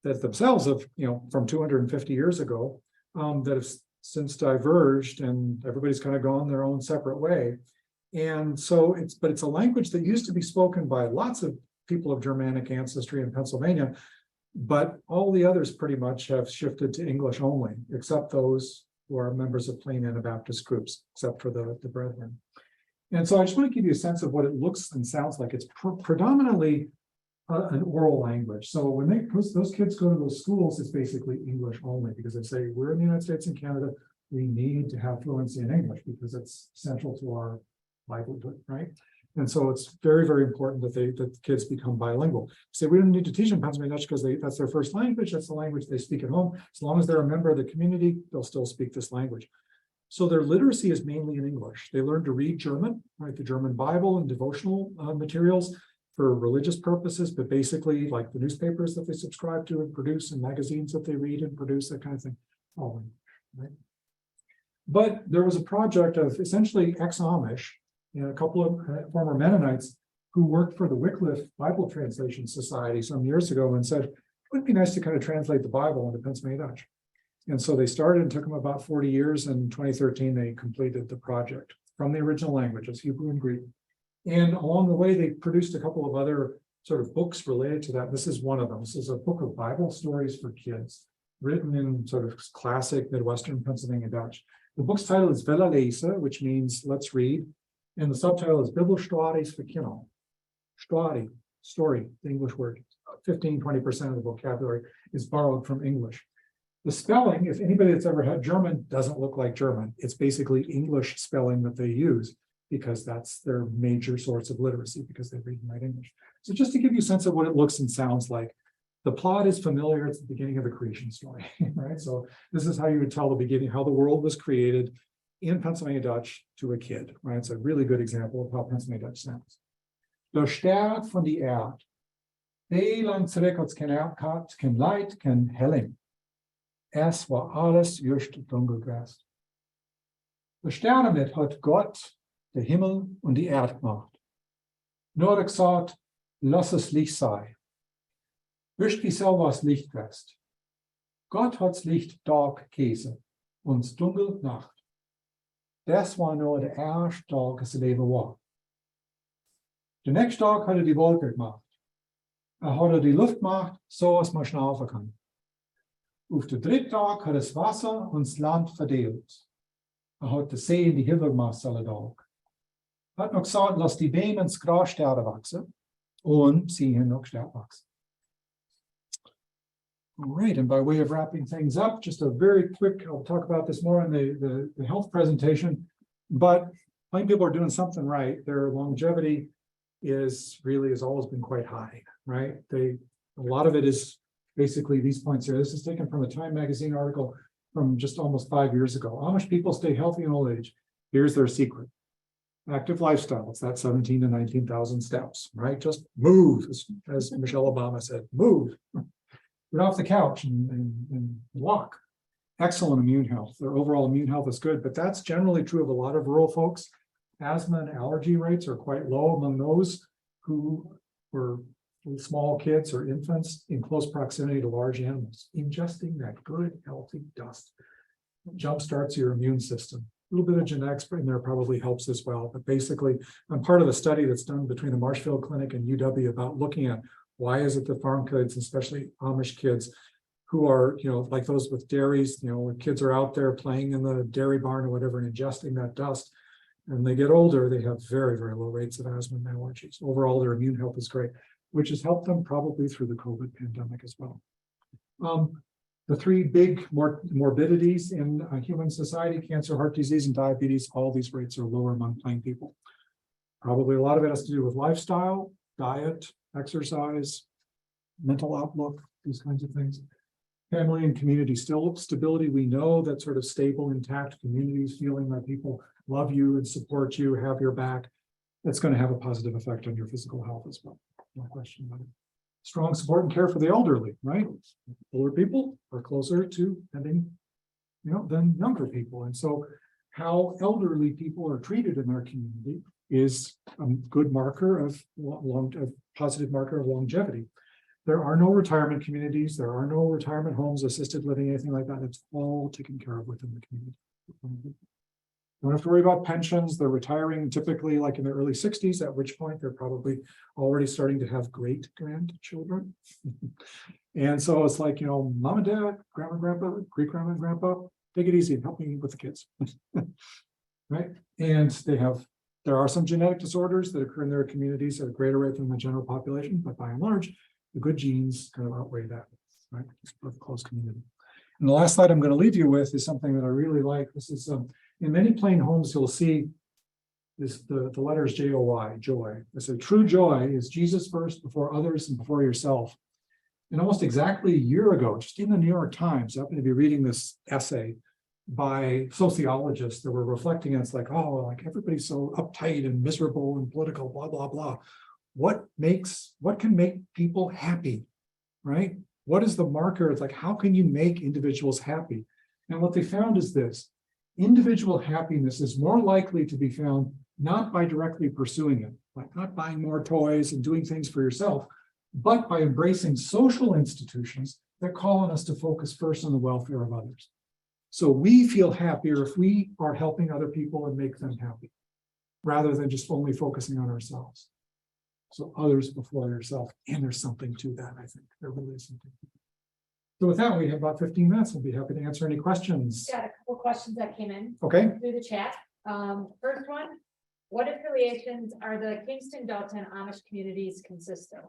that themselves have, from 250 years ago, that have since diverged, and everybody's kind of gone their own separate way. And so it's a language that used to be spoken by lots of people of Germanic ancestry in Pennsylvania, but all the others pretty much have shifted to English only, except those who are members of plain Anabaptist groups, except for the brethren. And so I just want to give you a sense of what it looks and sounds like. It's predominantly an oral language. So when those kids go to those schools, it's basically English only, because they say, we're in the United States and Canada, we need to have fluency in English because it's central to our livelihood, right? And so it's very, very important that the kids become bilingual. So we don't need to teach them Pennsylvania Dutch because that's their first language. That's the language they speak at home. As long as they're a member of the community, they'll still speak this language. So their literacy is mainly in English. They learn to read German, right? The German Bible and devotional materials for religious purposes, but basically like the newspapers that they subscribe to and produce, and magazines that they read and produce, that kind of thing. All English, right? But there was a project of essentially ex-Amish, a couple of former Mennonites who worked for the Wycliffe Bible Translation Society some years ago and said, it would be nice to kind of translate the Bible into Pennsylvania Dutch. And so they started, and took them about 40 years. And in 2013, they completed the project from the original languages, Hebrew and Greek. And along the way, they produced a couple of other sort of books related to that. This is one of them. This is a book of Bible stories for kids, written in sort of classic Midwestern Pennsylvania Dutch. The book's title is Vela Lezen, which means let's read. And the subtitle is Bibelstories for Kinderen. Story, the English word. 15-20% of the vocabulary is borrowed from English. The spelling, if anybody that's ever had German, doesn't look like German. It's basically English spelling that they use because that's their major source of literacy, because they read and write English. So just to give you a sense of what it looks and sounds like, the plot is familiar. It's the beginning of the creation story, right? So this is how you would tell the beginning, how the world was created in Pennsylvania Dutch to a kid, right? It's a really good example of how Pennsylvania Dutch sounds. De staat van die aard, heel lang terug als geen kat, geen light, geen helling. Es war alles juist dunkel geweest. De sterrenmet hat Gott, der Himmel und die Erde gemacht. Nur gesagt, lass es Licht sei. Wischt wie so was Licht geweest. Gott hat's Licht Tag Käse, uns dunkel Nacht. Das war nur der erste Tag, als das Leben war. Den nächsten Tag hat die Wolke gemacht. Hat die Luft gemacht, so dass man schnaufen kann. Auf den dritten Tag hat das Wasser und das Land verdeelt. Hat die See in die Himmel gemacht alle Tag. Hat noch gesagt, lass die Bäume ins Gras sterben wachsen. Und sie haben noch sterben wachsen. All right, and by way of wrapping things up, just a very quick, I'll talk about this more in the health presentation, but plain people are doing something right. Their longevity has always been quite high, right? A lot of it is basically these points here. This is taken from a Time magazine article from just almost 5 years ago. Amish people stay healthy in old age. Here's their secret. Active lifestyle. It's that 17 to 19,000 steps, right? Just move, as Michelle Obama said, move. Get off the couch and walk. Excellent immune health. Their overall immune health is good, but that's generally true of a lot of rural folks. Asthma and allergy rates are quite low among those who were small kids or infants in close proximity to large animals. Ingesting that good, healthy dust jumpstarts your immune system. A little bit of genetics in there probably helps as well. But basically, I'm part of a study that's done between the Marshfield Clinic and UW about looking at why is it that farm kids, especially Amish kids, who are, like those with dairies, when kids are out there playing in the dairy barn or whatever and ingesting that dust, and they get older, they have very, very low rates of asthma and allergies. Overall, their immune health is great, which has helped them probably through the COVID pandemic as well. The three big morbidities in human society, cancer, heart disease, and diabetes, all these rates are lower among plain people. Probably a lot of it has to do with lifestyle, diet, exercise, mental outlook, these kinds of things. Family and community stability. We know that sort of stable, intact communities, feeling that people love you and support you, have your back, that's going to have a positive effect on your physical health as well. No question about it. Strong support and care for the elderly, right? Older people are closer to ending than younger people. And so how elderly people are treated in their community is a good marker of a positive marker of longevity. There are no retirement communities, there are no retirement homes, assisted living, anything like that. It's all taken care of within the community. Don't have to worry about pensions. They're retiring typically like in their early 60s, at which point they're probably already starting to have great grandchildren. And so it's like, mom and dad, grandma and grandpa, great grandma and grandpa, take it easy and help me with the kids. Right. And there are some genetic disorders that occur in their communities at a greater rate than the general population, but by and large, the good genes kind of outweigh that, right? It's a close community. And the last slide I'm going to leave you with is something that I really like. This is in many plain homes, you'll see this, the letters J-O-Y, joy. It's a true joy is Jesus first, before others and before yourself. And almost exactly a year ago, just in the New York Times, I happened to be reading this essay by sociologists that were reflecting on, it's like, oh, like everybody's so uptight and miserable and political, blah, blah, blah. What can make people happy, right? What is the marker? It's like, how can you make individuals happy? And what they found is this: individual happiness is more likely to be found not by directly pursuing it, like not buying more toys and doing things for yourself, but by embracing social institutions that call on us to focus first on the welfare of others. So we feel happier if we are helping other people and make them happy, rather than just only focusing on ourselves. So others before yourself, and there's something to that, I think. There really is something. So with that, we have about 15 minutes. We'll be happy to answer any questions. Got a couple questions that came in Okay. through the chat. First one, what affiliations are the Kingston, Dalton Amish communities consist of?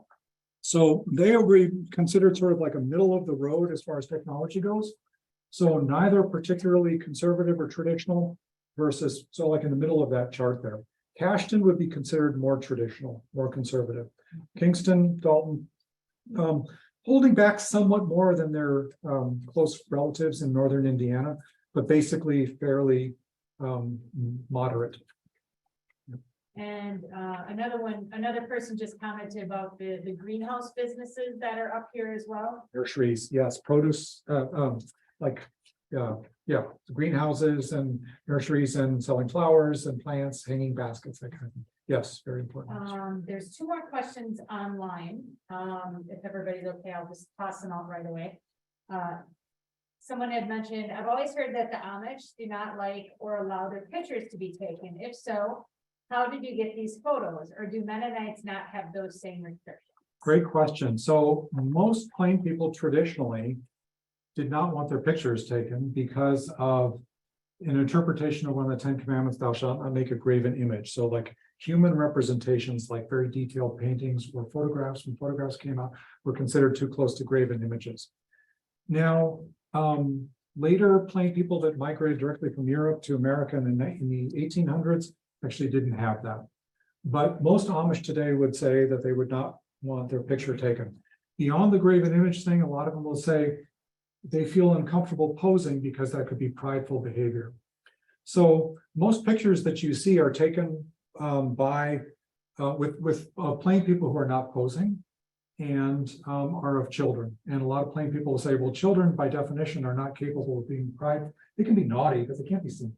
So they are considered sort of like a middle of the road as far as technology goes. So neither particularly conservative or traditional versus, so like in the middle of that chart there. Cashton would be considered more traditional, more conservative. Kingston, Dalton, holding back somewhat more than their close relatives in northern Indiana, but basically fairly moderate. And another person just commented about the greenhouse businesses that are up here as well. Nurseries, yes, produce, greenhouses and nurseries and selling flowers and plants, hanging baskets, that kind of thing. Yes, very important. There's two more questions online. If everybody's okay, I'll just toss them out right away. Someone had mentioned, I've always heard that the Amish do not like or allow their pictures to be taken. If so, how did you get these photos? Or do Mennonites not have those same restrictions? Great question. So most plain people traditionally did not want their pictures taken because of an interpretation of one of the 10 Commandments, thou shalt not make a graven image. So like human representations, like very detailed paintings or photographs, when photographs came out, were considered too close to graven images. Now, later plain people that migrated directly from Europe to America in the 1800s actually didn't have that. But most Amish today would say that they would not want their picture taken. Beyond the graven image thing, a lot of them will say they feel uncomfortable posing because that could be prideful behavior. So most pictures that you see are taken with plain people who are not posing and are of children. And a lot of plain people will say, well, children by definition are not capable of being prideful. They can be naughty, but they can't be seen.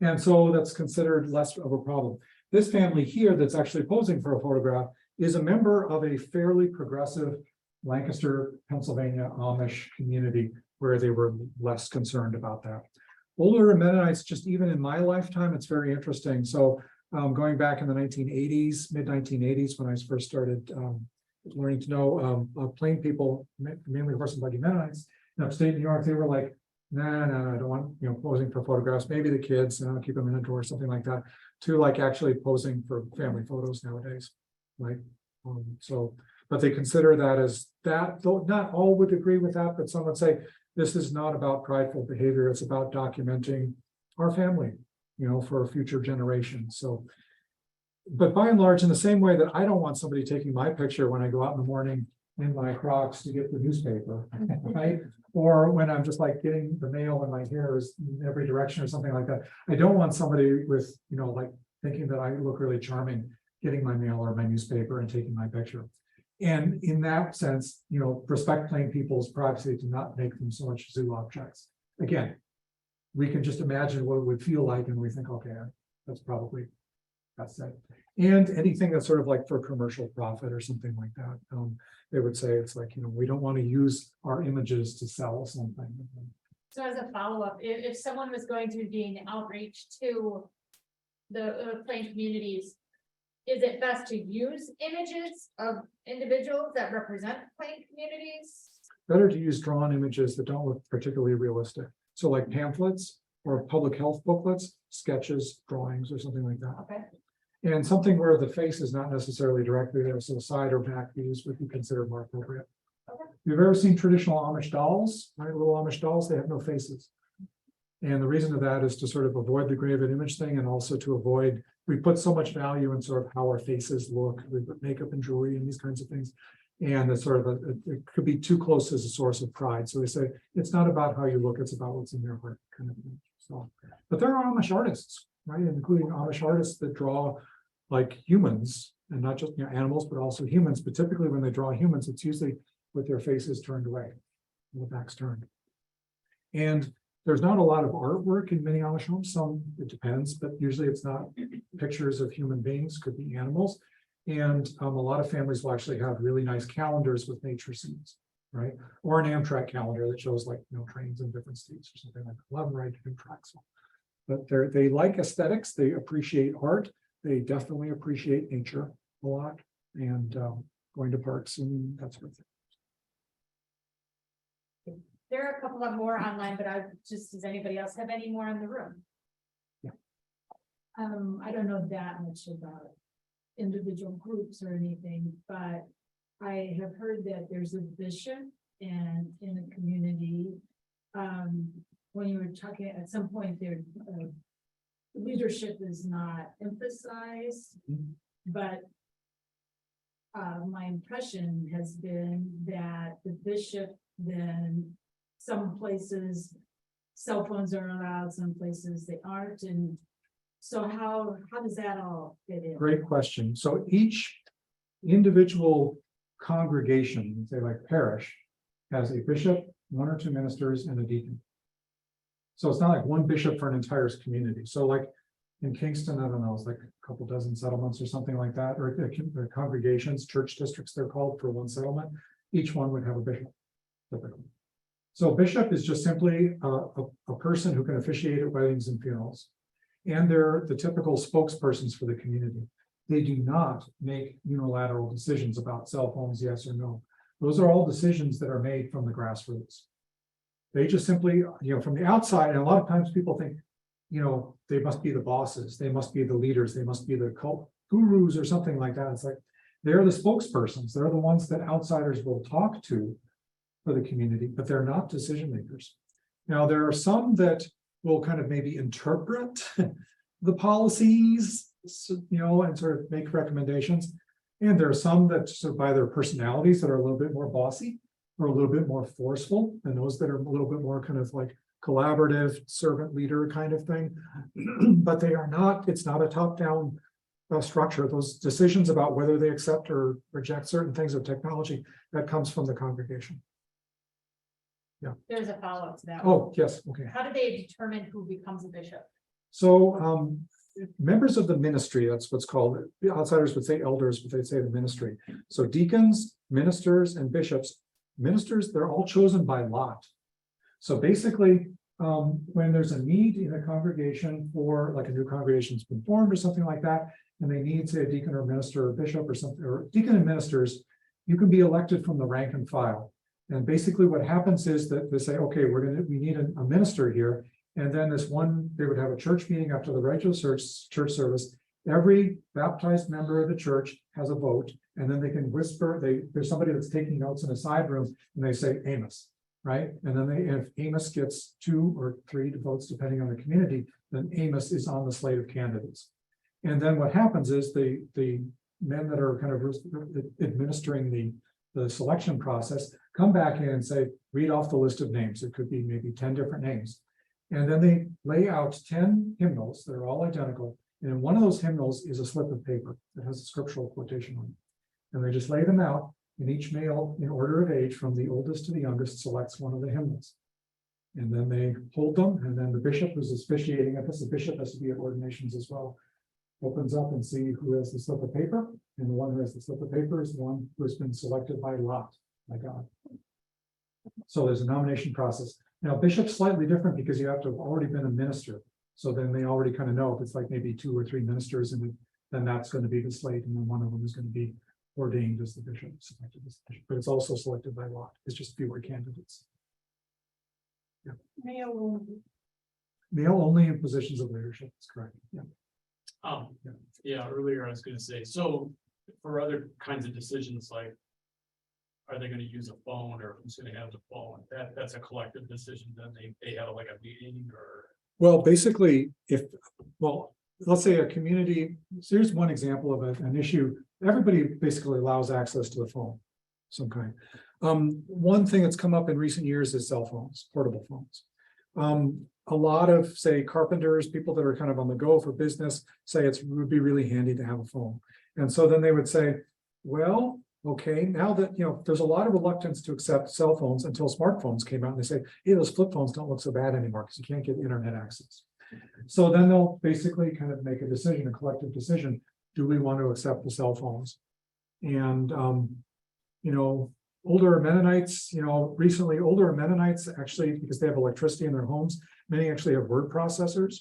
And so that's considered less of a problem. This family here that's actually posing for a photograph is a member of a fairly progressive Lancaster, Pennsylvania Amish community where they were less concerned about that. Older Mennonites, just even in my lifetime, it's very interesting. So going back in the 1980s, mid 1980s, when I first started learning to know plain people, mainly horse and buggy Mennonites in upstate New York, they were like, no, I don't want, posing for photographs, maybe the kids, keep them in a drawer, something like that, to like actually posing for family photos nowadays, right? But they consider that as that, though not all would agree with that, but some would say this is not about prideful behavior, it's about documenting our family, for future generations. So, but by and large, in the same way that I don't want somebody taking my picture when I go out in the morning in my Crocs to get the newspaper, right? Or when I'm just like getting the mail and my hair is in every direction or something like that. I don't want somebody with, like thinking that I look really charming, getting my mail or my newspaper and taking my picture. And in that sense, respect plain people's privacy to not make them so much zoo objects. again, we can just imagine what it would feel like, and we think, okay, that's probably, that's it. And anything that's sort of like for commercial profit or something like that, they would say it's like, we don't want to use our images to sell something. So as a follow-up, if someone was going to be doing outreach to the plain communities, is it best to use images of individuals that represent plain communities? Better to use drawn images that don't look particularly realistic. So like pamphlets or public health booklets, sketches, drawings, or something like that. Okay. And something where the face is not necessarily directly there, so side or back views would be considered more appropriate. Okay. You've ever seen traditional Amish dolls, right? Little Amish dolls, they have no faces. And the reason of that is to sort of avoid the graven image thing, and also to avoid, we put so much value in sort of how our faces look, we put makeup and jewelry and these kinds of things. And it's sort of it could be too close as a source of pride. So they say, it's not about how you look, it's about what's in your heart, kind of thing. So, but there are Amish artists, right? Including Amish artists that draw like humans, and not just animals, but also humans. But typically when they draw humans, it's usually with their faces turned away, and the backs turned. And there's not a lot of artwork in many Amish homes. Some, it depends, but usually it's not pictures of human beings, could be animals. And a lot of families will actually have really nice calendars with nature scenes, right? Or an Amtrak calendar that shows like, trains in different states or something like that. 11 right tracks. But they like aesthetics, they appreciate art, they definitely appreciate nature a lot, and going to parks and that sort of thing. There are a couple of more online, but does anybody else have any more in the room? Yeah. I don't know that much about individual groups or anything, but I have heard that there's a bishop and in a community. When you were talking at some point there, leadership is not emphasized, but my impression has been that the bishop, then some places cell phones are allowed, some places they aren't, and so how does that all fit in? Great question. So each individual congregation, say like parish, has a bishop, 1 or 2 ministers, and a deacon. So it's not like one bishop for an entire community. So like in Kingston, I don't know, it's like a couple dozen settlements or something like that, or congregations, church districts, they're called, for one settlement. Each one would have a bishop, typically. So bishop is just simply a person who can officiate at weddings and funerals. And they're the typical spokespersons for the community. They do not make unilateral decisions about cell phones, yes or no. Those are all decisions that are made from the grassroots. They just simply, from the outside, and a lot of times people think, they must be the bosses, they must be the leaders, they must be the cult gurus or something like that. It's like, they're the spokespersons. They're the ones that outsiders will talk to for the community, but they're not decision makers. Now, there are some that will kind of maybe interpret the policies, and sort of make recommendations. And there are some that sort of by their personalities that are a little bit more bossy or a little bit more forceful, and those that are a little bit more kind of like collaborative servant leader kind of thing. But they are not, it's not a top-down structure. Those decisions about whether they accept or reject certain things of technology, that comes from the congregation. Yeah. There's a follow-up to that. Oh, yes, okay. How do they determine who becomes a bishop? So members of the ministry, that's what's called, the outsiders would say elders, but they'd say the ministry. So deacons, ministers, and bishops. Ministers, they're all chosen by lot. So basically, when there's a need in a congregation for, like a new congregation's been formed or something like that, and they need, say, a deacon or minister or bishop or something, or deacon and ministers, you can be elected from the rank and file. And basically what happens is that they say, okay, we need a minister here. And then they would have a church meeting after the regular church service. Every baptized member of the church has a vote, and then they can whisper, there's somebody that's taking notes in a side room, and they say Amos, right? And then if Amos gets 2 or 3 votes, depending on the community, then Amos is on the slate of candidates. And then what happens is the men that are kind of administering the selection process come back in and say, read off the list of names. It could be maybe 10 different names. And then they lay out 10 hymnals that are all identical. And in one of those hymnals is a slip of paper that has a scriptural quotation on it. And they just lay them out, and each male, in order of age, from the oldest to the youngest, selects one of the hymnals. And then they hold them, and then the bishop who's officiating at this, the bishop has to be at ordinations as well. Opens up and see who has the slip of paper, and the one who has the slip of paper is the one who has been selected by lot, by God. So there's a nomination process. Now, bishop's slightly different because you have to have already been a minister. So then they already kind of know if it's like maybe 2 or 3 ministers, and then that's going to be the slate, and then one of them is going to be ordained as the bishop, selected as the bishop. But it's also selected by lot. It's just fewer candidates. Male. Male only in positions of leadership. That's correct. Yeah. Yeah, earlier I was gonna say, so for other kinds of decisions, like, are they gonna use a phone, or who's gonna have the phone? That's a collective decision, then they have like a meeting, or. Well, basically, let's say a community, so here's one example of an issue. Everybody basically allows access to a phone, some kind. One thing that's come up in recent years is cell phones, portable phones. A lot of, say, carpenters, people that are kind of on the go for business, say it would be really handy to have a phone. And so then they would say, well, okay, now that, there's a lot of reluctance to accept cell phones until smartphones came out, and they say, hey, those flip phones don't look so bad anymore because you can't get internet access. So then they'll basically kind of make a decision, a collective decision. Do we want to accept the cell phones? And, older Mennonites, recently older Mennonites actually, because they have electricity in their homes, many actually have word processors.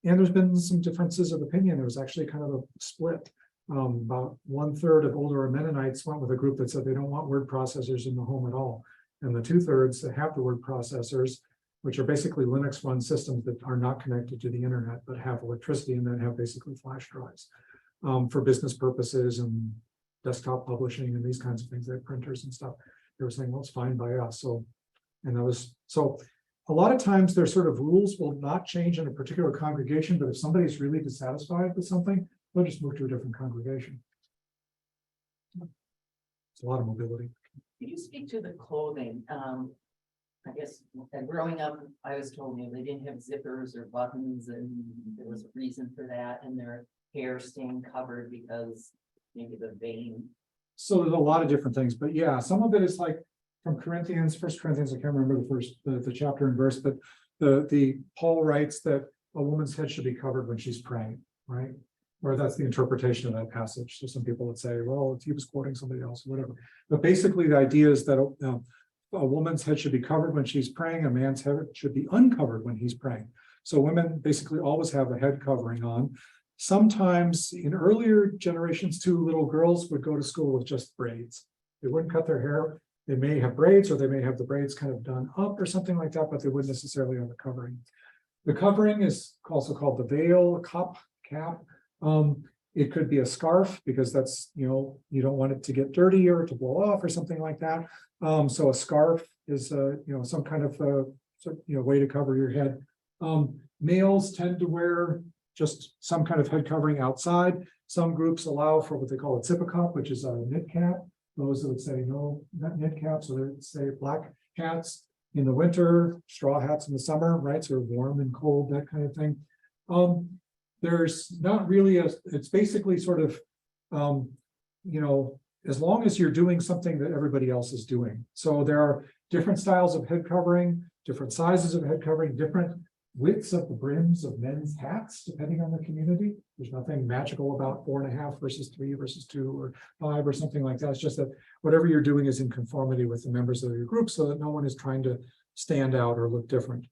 And there's been some differences of opinion. There was actually kind of a split. About 1/3 of older Mennonites went with a group that said they don't want word processors in the home at all. And the 2/3 that have the word processors, which are basically Linux run systems that are not connected to the internet, but have electricity and then have basically flash drives for business purposes and desktop publishing and these kinds of things. They have printers and stuff. They were saying, well, it's fine by us. So a lot of times their sort of rules will not change in a particular congregation, but if somebody's really dissatisfied with something, they'll just move to a different congregation. It's a lot of mobility. Could you speak to the clothing? I guess growing up, I was told they didn't have zippers or buttons, and there was a reason for that, and their hair staying covered because maybe the vein. So there's a lot of different things, but yeah, some of it is like from Corinthians, 1 Corinthians, I can't remember the chapter and verse, but the Paul writes that a woman's head should be covered when she's praying, right? Or that's the interpretation of that passage. So some people would say, well, he was quoting somebody else, or whatever. But basically the idea is that a woman's head should be covered when she's praying, a man's head should be uncovered when he's praying. So women basically always have a head covering on. Sometimes in earlier generations too, little girls would go to school with just braids. They wouldn't cut their hair. They may have braids, or they may have the braids kind of done up or something like that, but they wouldn't necessarily have a covering. The covering is also called the veil, cap. It could be a scarf because that's, you don't want it to get dirty or to blow off or something like that. So a scarf is, some kind of, way to cover your head. Males tend to wear just some kind of head covering outside. Some groups allow for what they call a zipperkop, which is a knit cap. Those that would say no, not knit caps, so they would say black hats in the winter, straw hats in the summer, right? So warm and cold, that kind of thing. There's not really it's basically sort of, as long as you're doing something that everybody else is doing. So there are different styles of head covering, different sizes of head covering, different widths of the brims of men's hats, depending on the community. There's nothing magical about 4.5 versus 3 versus 2 or 5 or something like that. It's just that whatever you're doing is in conformity with the members of your group so that no one is trying to stand out or look different.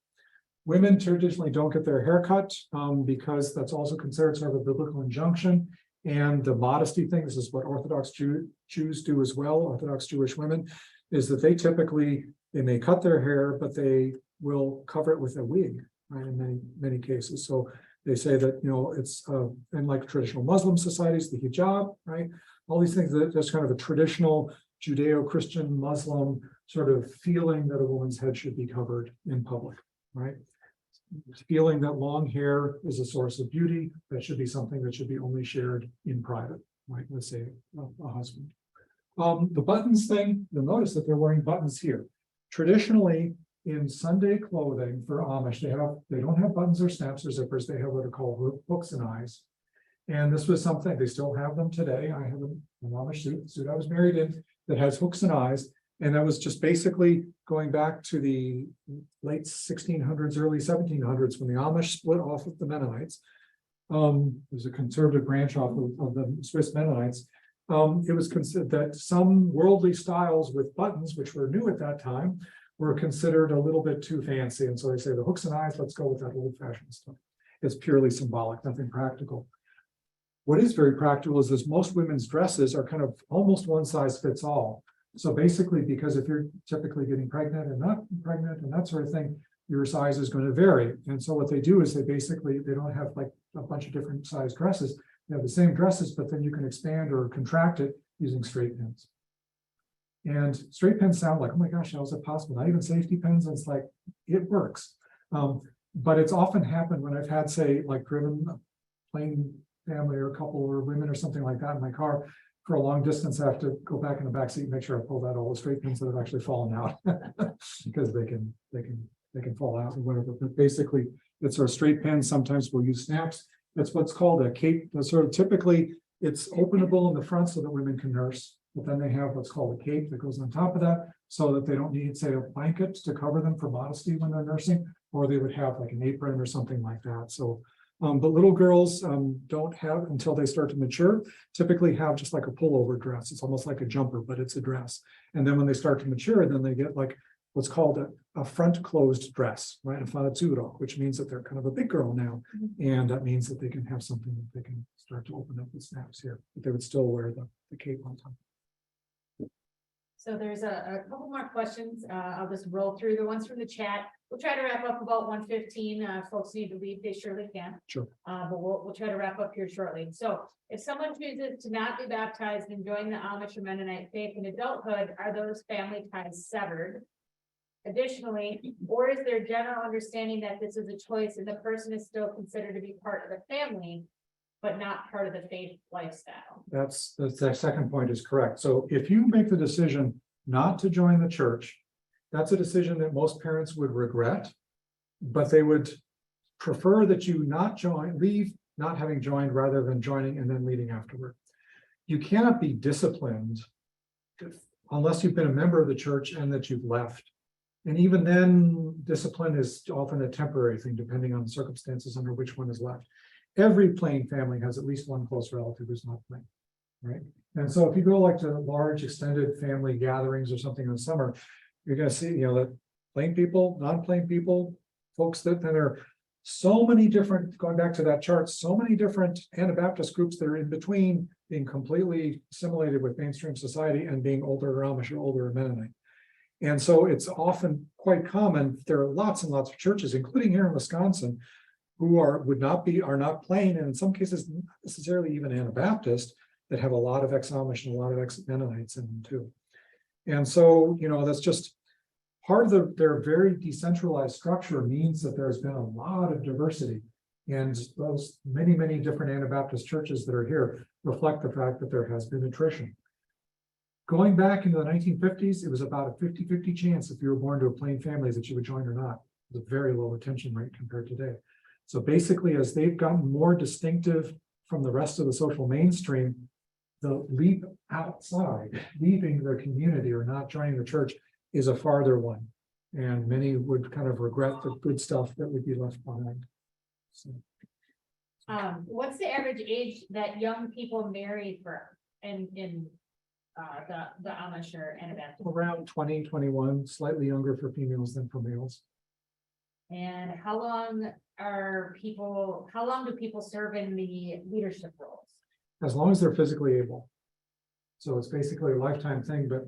Women traditionally don't get their hair cut because that's also considered sort of a biblical injunction. And the modesty thing, this is what Orthodox Jews do as well, Orthodox Jewish women, is that they may cut their hair, but they will cover it with a wig, right, in many cases. So they say that, it's in like traditional Muslim societies, the hijab, right? All these things, that's kind of a traditional Judeo-Christian Muslim sort of feeling that a woman's head should be covered in public, right? Feeling that long hair is a source of beauty, that should be something that should be only shared in private, right? Let's say a husband. The buttons thing, you'll notice that they're wearing buttons here. Traditionally, in Sunday clothing for Amish, they don't have buttons or snaps or zippers. They have what are called hooks and eyes. And this was something, they still have them today. I have an Amish suit I was married in that has hooks and eyes. And that was just basically going back to the late 1600s, early 1700s, when the Amish split off of the Mennonites. There's a conservative branch off of the Swiss Mennonites. It was considered that some worldly styles with buttons, which were new at that time, were considered a little bit too fancy. And so they say the hooks and eyes, let's go with that old fashioned stuff. It's purely symbolic, nothing practical. What is very practical is this: most women's dresses are kind of almost one size fits all. So basically, because if you're typically getting pregnant and not pregnant and that sort of thing, your size is going to vary. And so what they do is they don't have like a bunch of different size dresses. They have the same dresses, but then you can expand or contract it using straight pins. And straight pins sound like, oh my gosh, how is it possible? Not even safety pins. And it's like, it works. But it's often happened when I've had, say, like driven a plain family or a couple or women or something like that in my car for a long distance. I have to go back in the back seat and make sure I pull out all the straight pins that have actually fallen out because they can fall out or whatever. But basically, it's our straight pins. Sometimes we'll use snaps. That's what's called a cape. That's sort of typically it's openable in the front so that women can nurse. But then they have what's called a cape that goes on top of that so that they don't need, say, a blanket to cover them for modesty when they're nursing, or they would have like an apron or something like that. So, but little girls don't have, until they start to mature, typically have just like a pullover dress. It's almost like a jumper, but it's a dress. And then when they start to mature, then they get like what's called a front closed dress, right? A fanazzurro, which means that they're kind of a big girl now. And that means that they can have something that they can start to open up with snaps here, but they would still wear the cape on top. So there's a couple more questions. I'll just roll through the ones from the chat. We'll try to wrap up about 1:15. Folks need to leave, they surely can. Sure. But we'll try to wrap up here shortly. So if someone chooses to not be baptized and join the Amish or Mennonite faith in adulthood, are those family ties severed? Additionally, or is there general understanding that this is a choice and the person is still considered to be part of the family, but not part of the faith lifestyle? That's that second point is correct. So if you make the decision not to join the church, that's a decision that most parents would regret, but they would prefer that you not join, leave not having joined rather than joining and then leaving afterward. You cannot be disciplined unless you've been a member of the church and that you've left. And even then, discipline is often a temporary thing, depending on the circumstances under which one is left. Every plain family has at least one close relative who's not plain, right? And so if you go like to large extended family gatherings or something in the summer, you're going to see, that plain people, non-plain people, folks that then are so many different, going back to that chart, so many different Anabaptist groups that are in between being completely assimilated with mainstream society and being older Amish or older Mennonite. And so it's often quite common. There are lots and lots of churches, including here in Wisconsin, who are not plain, and in some cases not necessarily even Anabaptist, that have a lot of ex-Amish and a lot of ex-Mennonites in them too. And so, that's just part of their very decentralized structure means that there's been a lot of diversity. And those many, many different Anabaptist churches that are here reflect the fact that there has been attrition. Going back into the 1950s, it was about a 50-50 chance if you were born to a plain family that you would join or not. It was a very low retention rate compared to today. So basically, as they've gotten more distinctive from the rest of the social mainstream, the leap outside, leaving their community or not joining the church is a farther one. And many would kind of regret the good stuff that would be left behind. So. What's the average age that young people marry for in the Amish or Anabaptist? Around 20, 21, slightly younger for females than for males. And how long do people serve in the leadership roles? As long as they're physically able. So it's basically a lifetime thing, but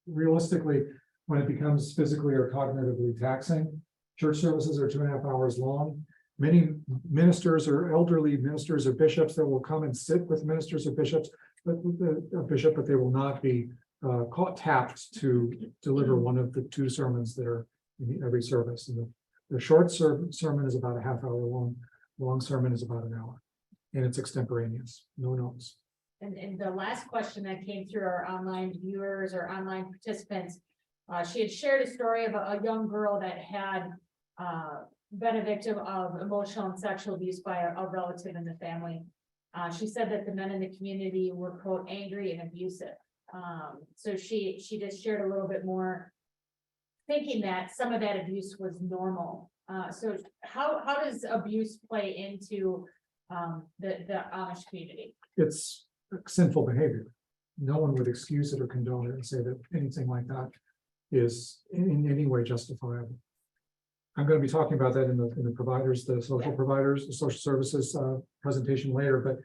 realistically, when it becomes physically or cognitively taxing, church services are 2.5 hours long. Many ministers or elderly ministers or bishops that will come and sit with ministers or bishops, but they will not be tapped to deliver one of the 2 sermons that are in every service. And the short sermon is about a half hour long. Long sermon is about an hour, and it's extemporaneous, no notes. And the last question that came through our online viewers or online participants, she had shared a story of a young girl that had been a victim of emotional and sexual abuse by a relative in the family. She said that the men in the community were, quote, angry and abusive. So she just shared a little bit more, thinking that some of that abuse was normal. So how does abuse play into the Amish community? It's sinful behavior. No one would excuse it or condone it and say that anything like that is in any way justifiable. I'm going to be talking about that in the providers, the social providers, the social services presentation later, but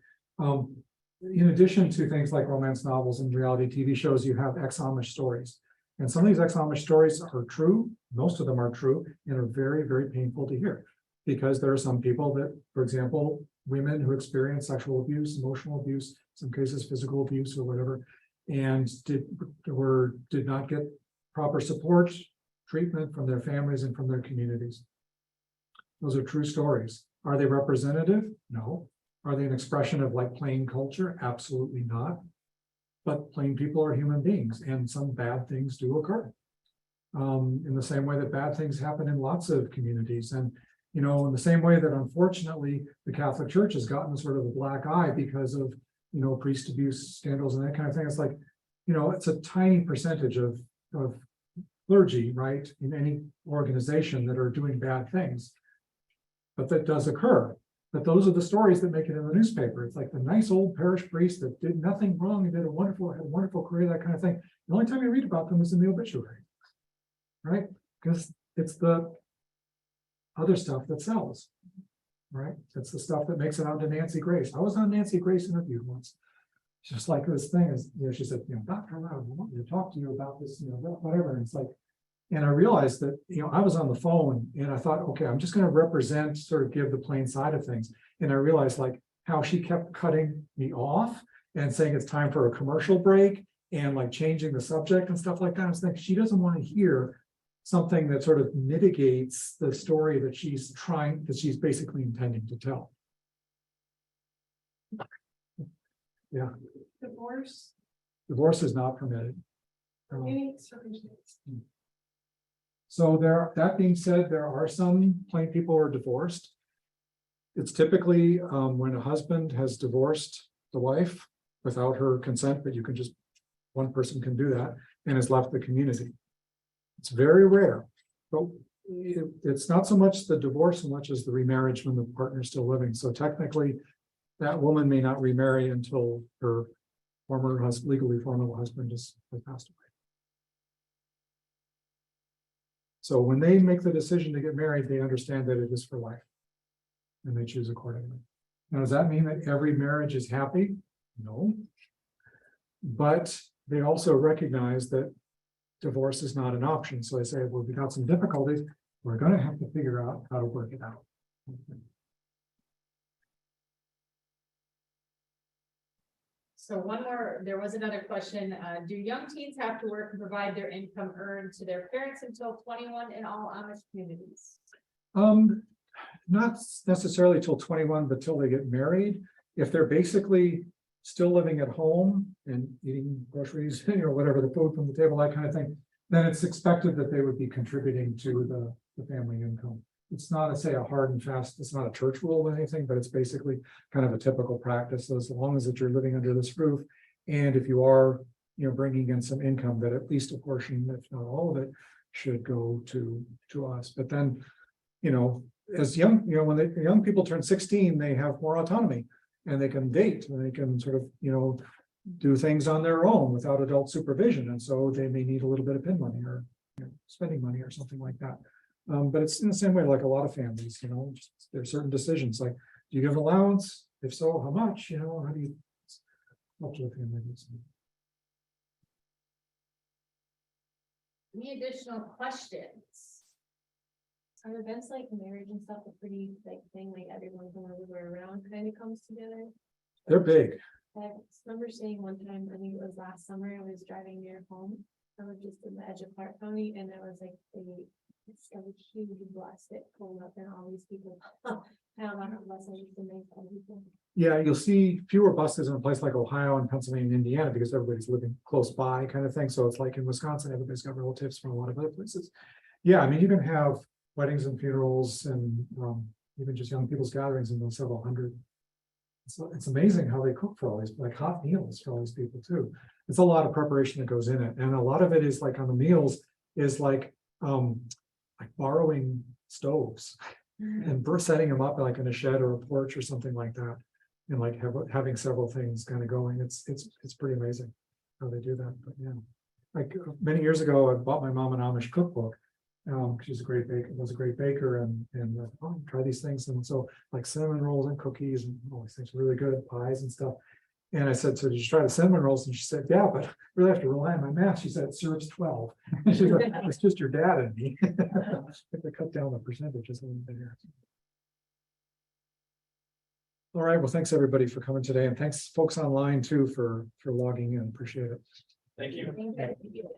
in addition to things like romance novels and reality TV shows, you have ex-Amish stories. And some of these ex-Amish stories are true, most of them are true, and are very, very painful to hear. Because there are some people that, for example, women who experience sexual abuse, emotional abuse, some cases physical abuse or whatever, and did not get proper support, treatment from their families and from their communities. Those are true stories. Are they representative? No. Are they an expression of like plain culture? Absolutely not. But plain people are human beings, and some bad things do occur. In the same way that bad things happen in lots of communities. And, you know, in the same way that unfortunately the Catholic Church has gotten sort of a black eye because of, you know, priest abuse scandals and that kind of thing. It's like, you know, it's a tiny percentage of clergy, right, in any organization that are doing bad things. But that does occur. But those are the stories that make it in the newspaper. It's like the nice old parish priest that did nothing wrong and had a wonderful career, that kind of thing. The only time you read about them is in the obituary, right? Because it's the other stuff that sells, right? It's the stuff that makes it onto Nancy Grace. I was on Nancy Grace interview once. Just like this thing is, you know, she said, you know, Dr. Louden, I want me to talk to you about this, you know, whatever. And it's like, and I realized that, you know, I was on the phone and I thought, okay, I'm just going to represent, sort of give the plain side of things. And I realized like how she kept cutting me off and saying it's time for a commercial break and like changing the subject and stuff like that. I was thinking she doesn't want to hear something that sort of mitigates the story that she's basically intending to tell. Yeah. Divorce is not permitted. Any circumstance. So that being said, there are some plain people who are divorced. It's typically when a husband has divorced the wife without her consent, but one person can do that, and has left the community. It's very rare, but it's not so much the divorce so much as the remarriage when the partner is still living. So technically, that woman may not remarry until her legally former husband has passed away. So when they make the decision to get married, they understand that it is for life, and they choose accordingly. Now, does that mean that every marriage is happy? No. But they also recognize that divorce is not an option. So they say, well, we got some difficulties. We're going to have to figure out how to work it out. So there was another question. Do young teens have to work and provide their income earned to their parents until 21 in all Amish communities? Not necessarily till 21, but till they get married. If they're basically still living at home and eating groceries, you know, whatever, the food from the table, that kind of thing, then it's expected that they would be contributing to the family income. It's not, a hard and fast, it's not a church rule or anything, but it's basically kind of a typical practice. As long as that you're living under this roof, and if you are, you know, bringing in some income, that at least a portion, if not all of it, should go to us. But then, you know, as young people turn 16, they have more autonomy, and they can date, and they can sort of, you know, do things on their own without adult supervision, and so they may need a little bit of pin money or, you know, spending money or something like that. But it's in the same way like a lot of families, you know, there are certain decisions like, do you give an allowance? If so, how much? You know, how do you help to the family? Any additional questions? Are events like marriage and stuff a pretty big thing, like everyone from everywhere around kind of comes together? They're big. I remember seeing one time, I think it was last summer, I was driving near home. I was just in the edge of Clark County, and there was like a huge bus that pulled up, and all these people found on a bus and used to make other people. Yeah, you'll see fewer buses in a place like Ohio and Pennsylvania and Indiana because everybody's living close by, kind of thing. So it's like in Wisconsin, everybody's got relatives from a lot of other places. Yeah, I mean, you can have weddings and funerals and even just young people's gatherings in those several hundred. it's amazing how they cook for all these, like hot meals for all these people too. It's a lot of preparation that goes in it. And a lot of it is like on the meals is like borrowing stoves and setting them up like in a shed or a porch or something like that. And like having several things kind of going. It's pretty amazing how they do that. But yeah, like many years ago, I bought my mom an Amish cookbook. She's a great baker, was a great baker, and try these things. And so like cinnamon rolls and cookies and all these things, really good pies and stuff. And I said, so did you try the cinnamon rolls? And she said, yeah, but I really have to rely on my math. She said, it serves 12. She's like, it's just your dad and me. I have to cut down the percentages a little bit here. All right, well, thanks everybody for coming today, and thanks folks online too for logging in. Appreciate it. Thank you. Thank you.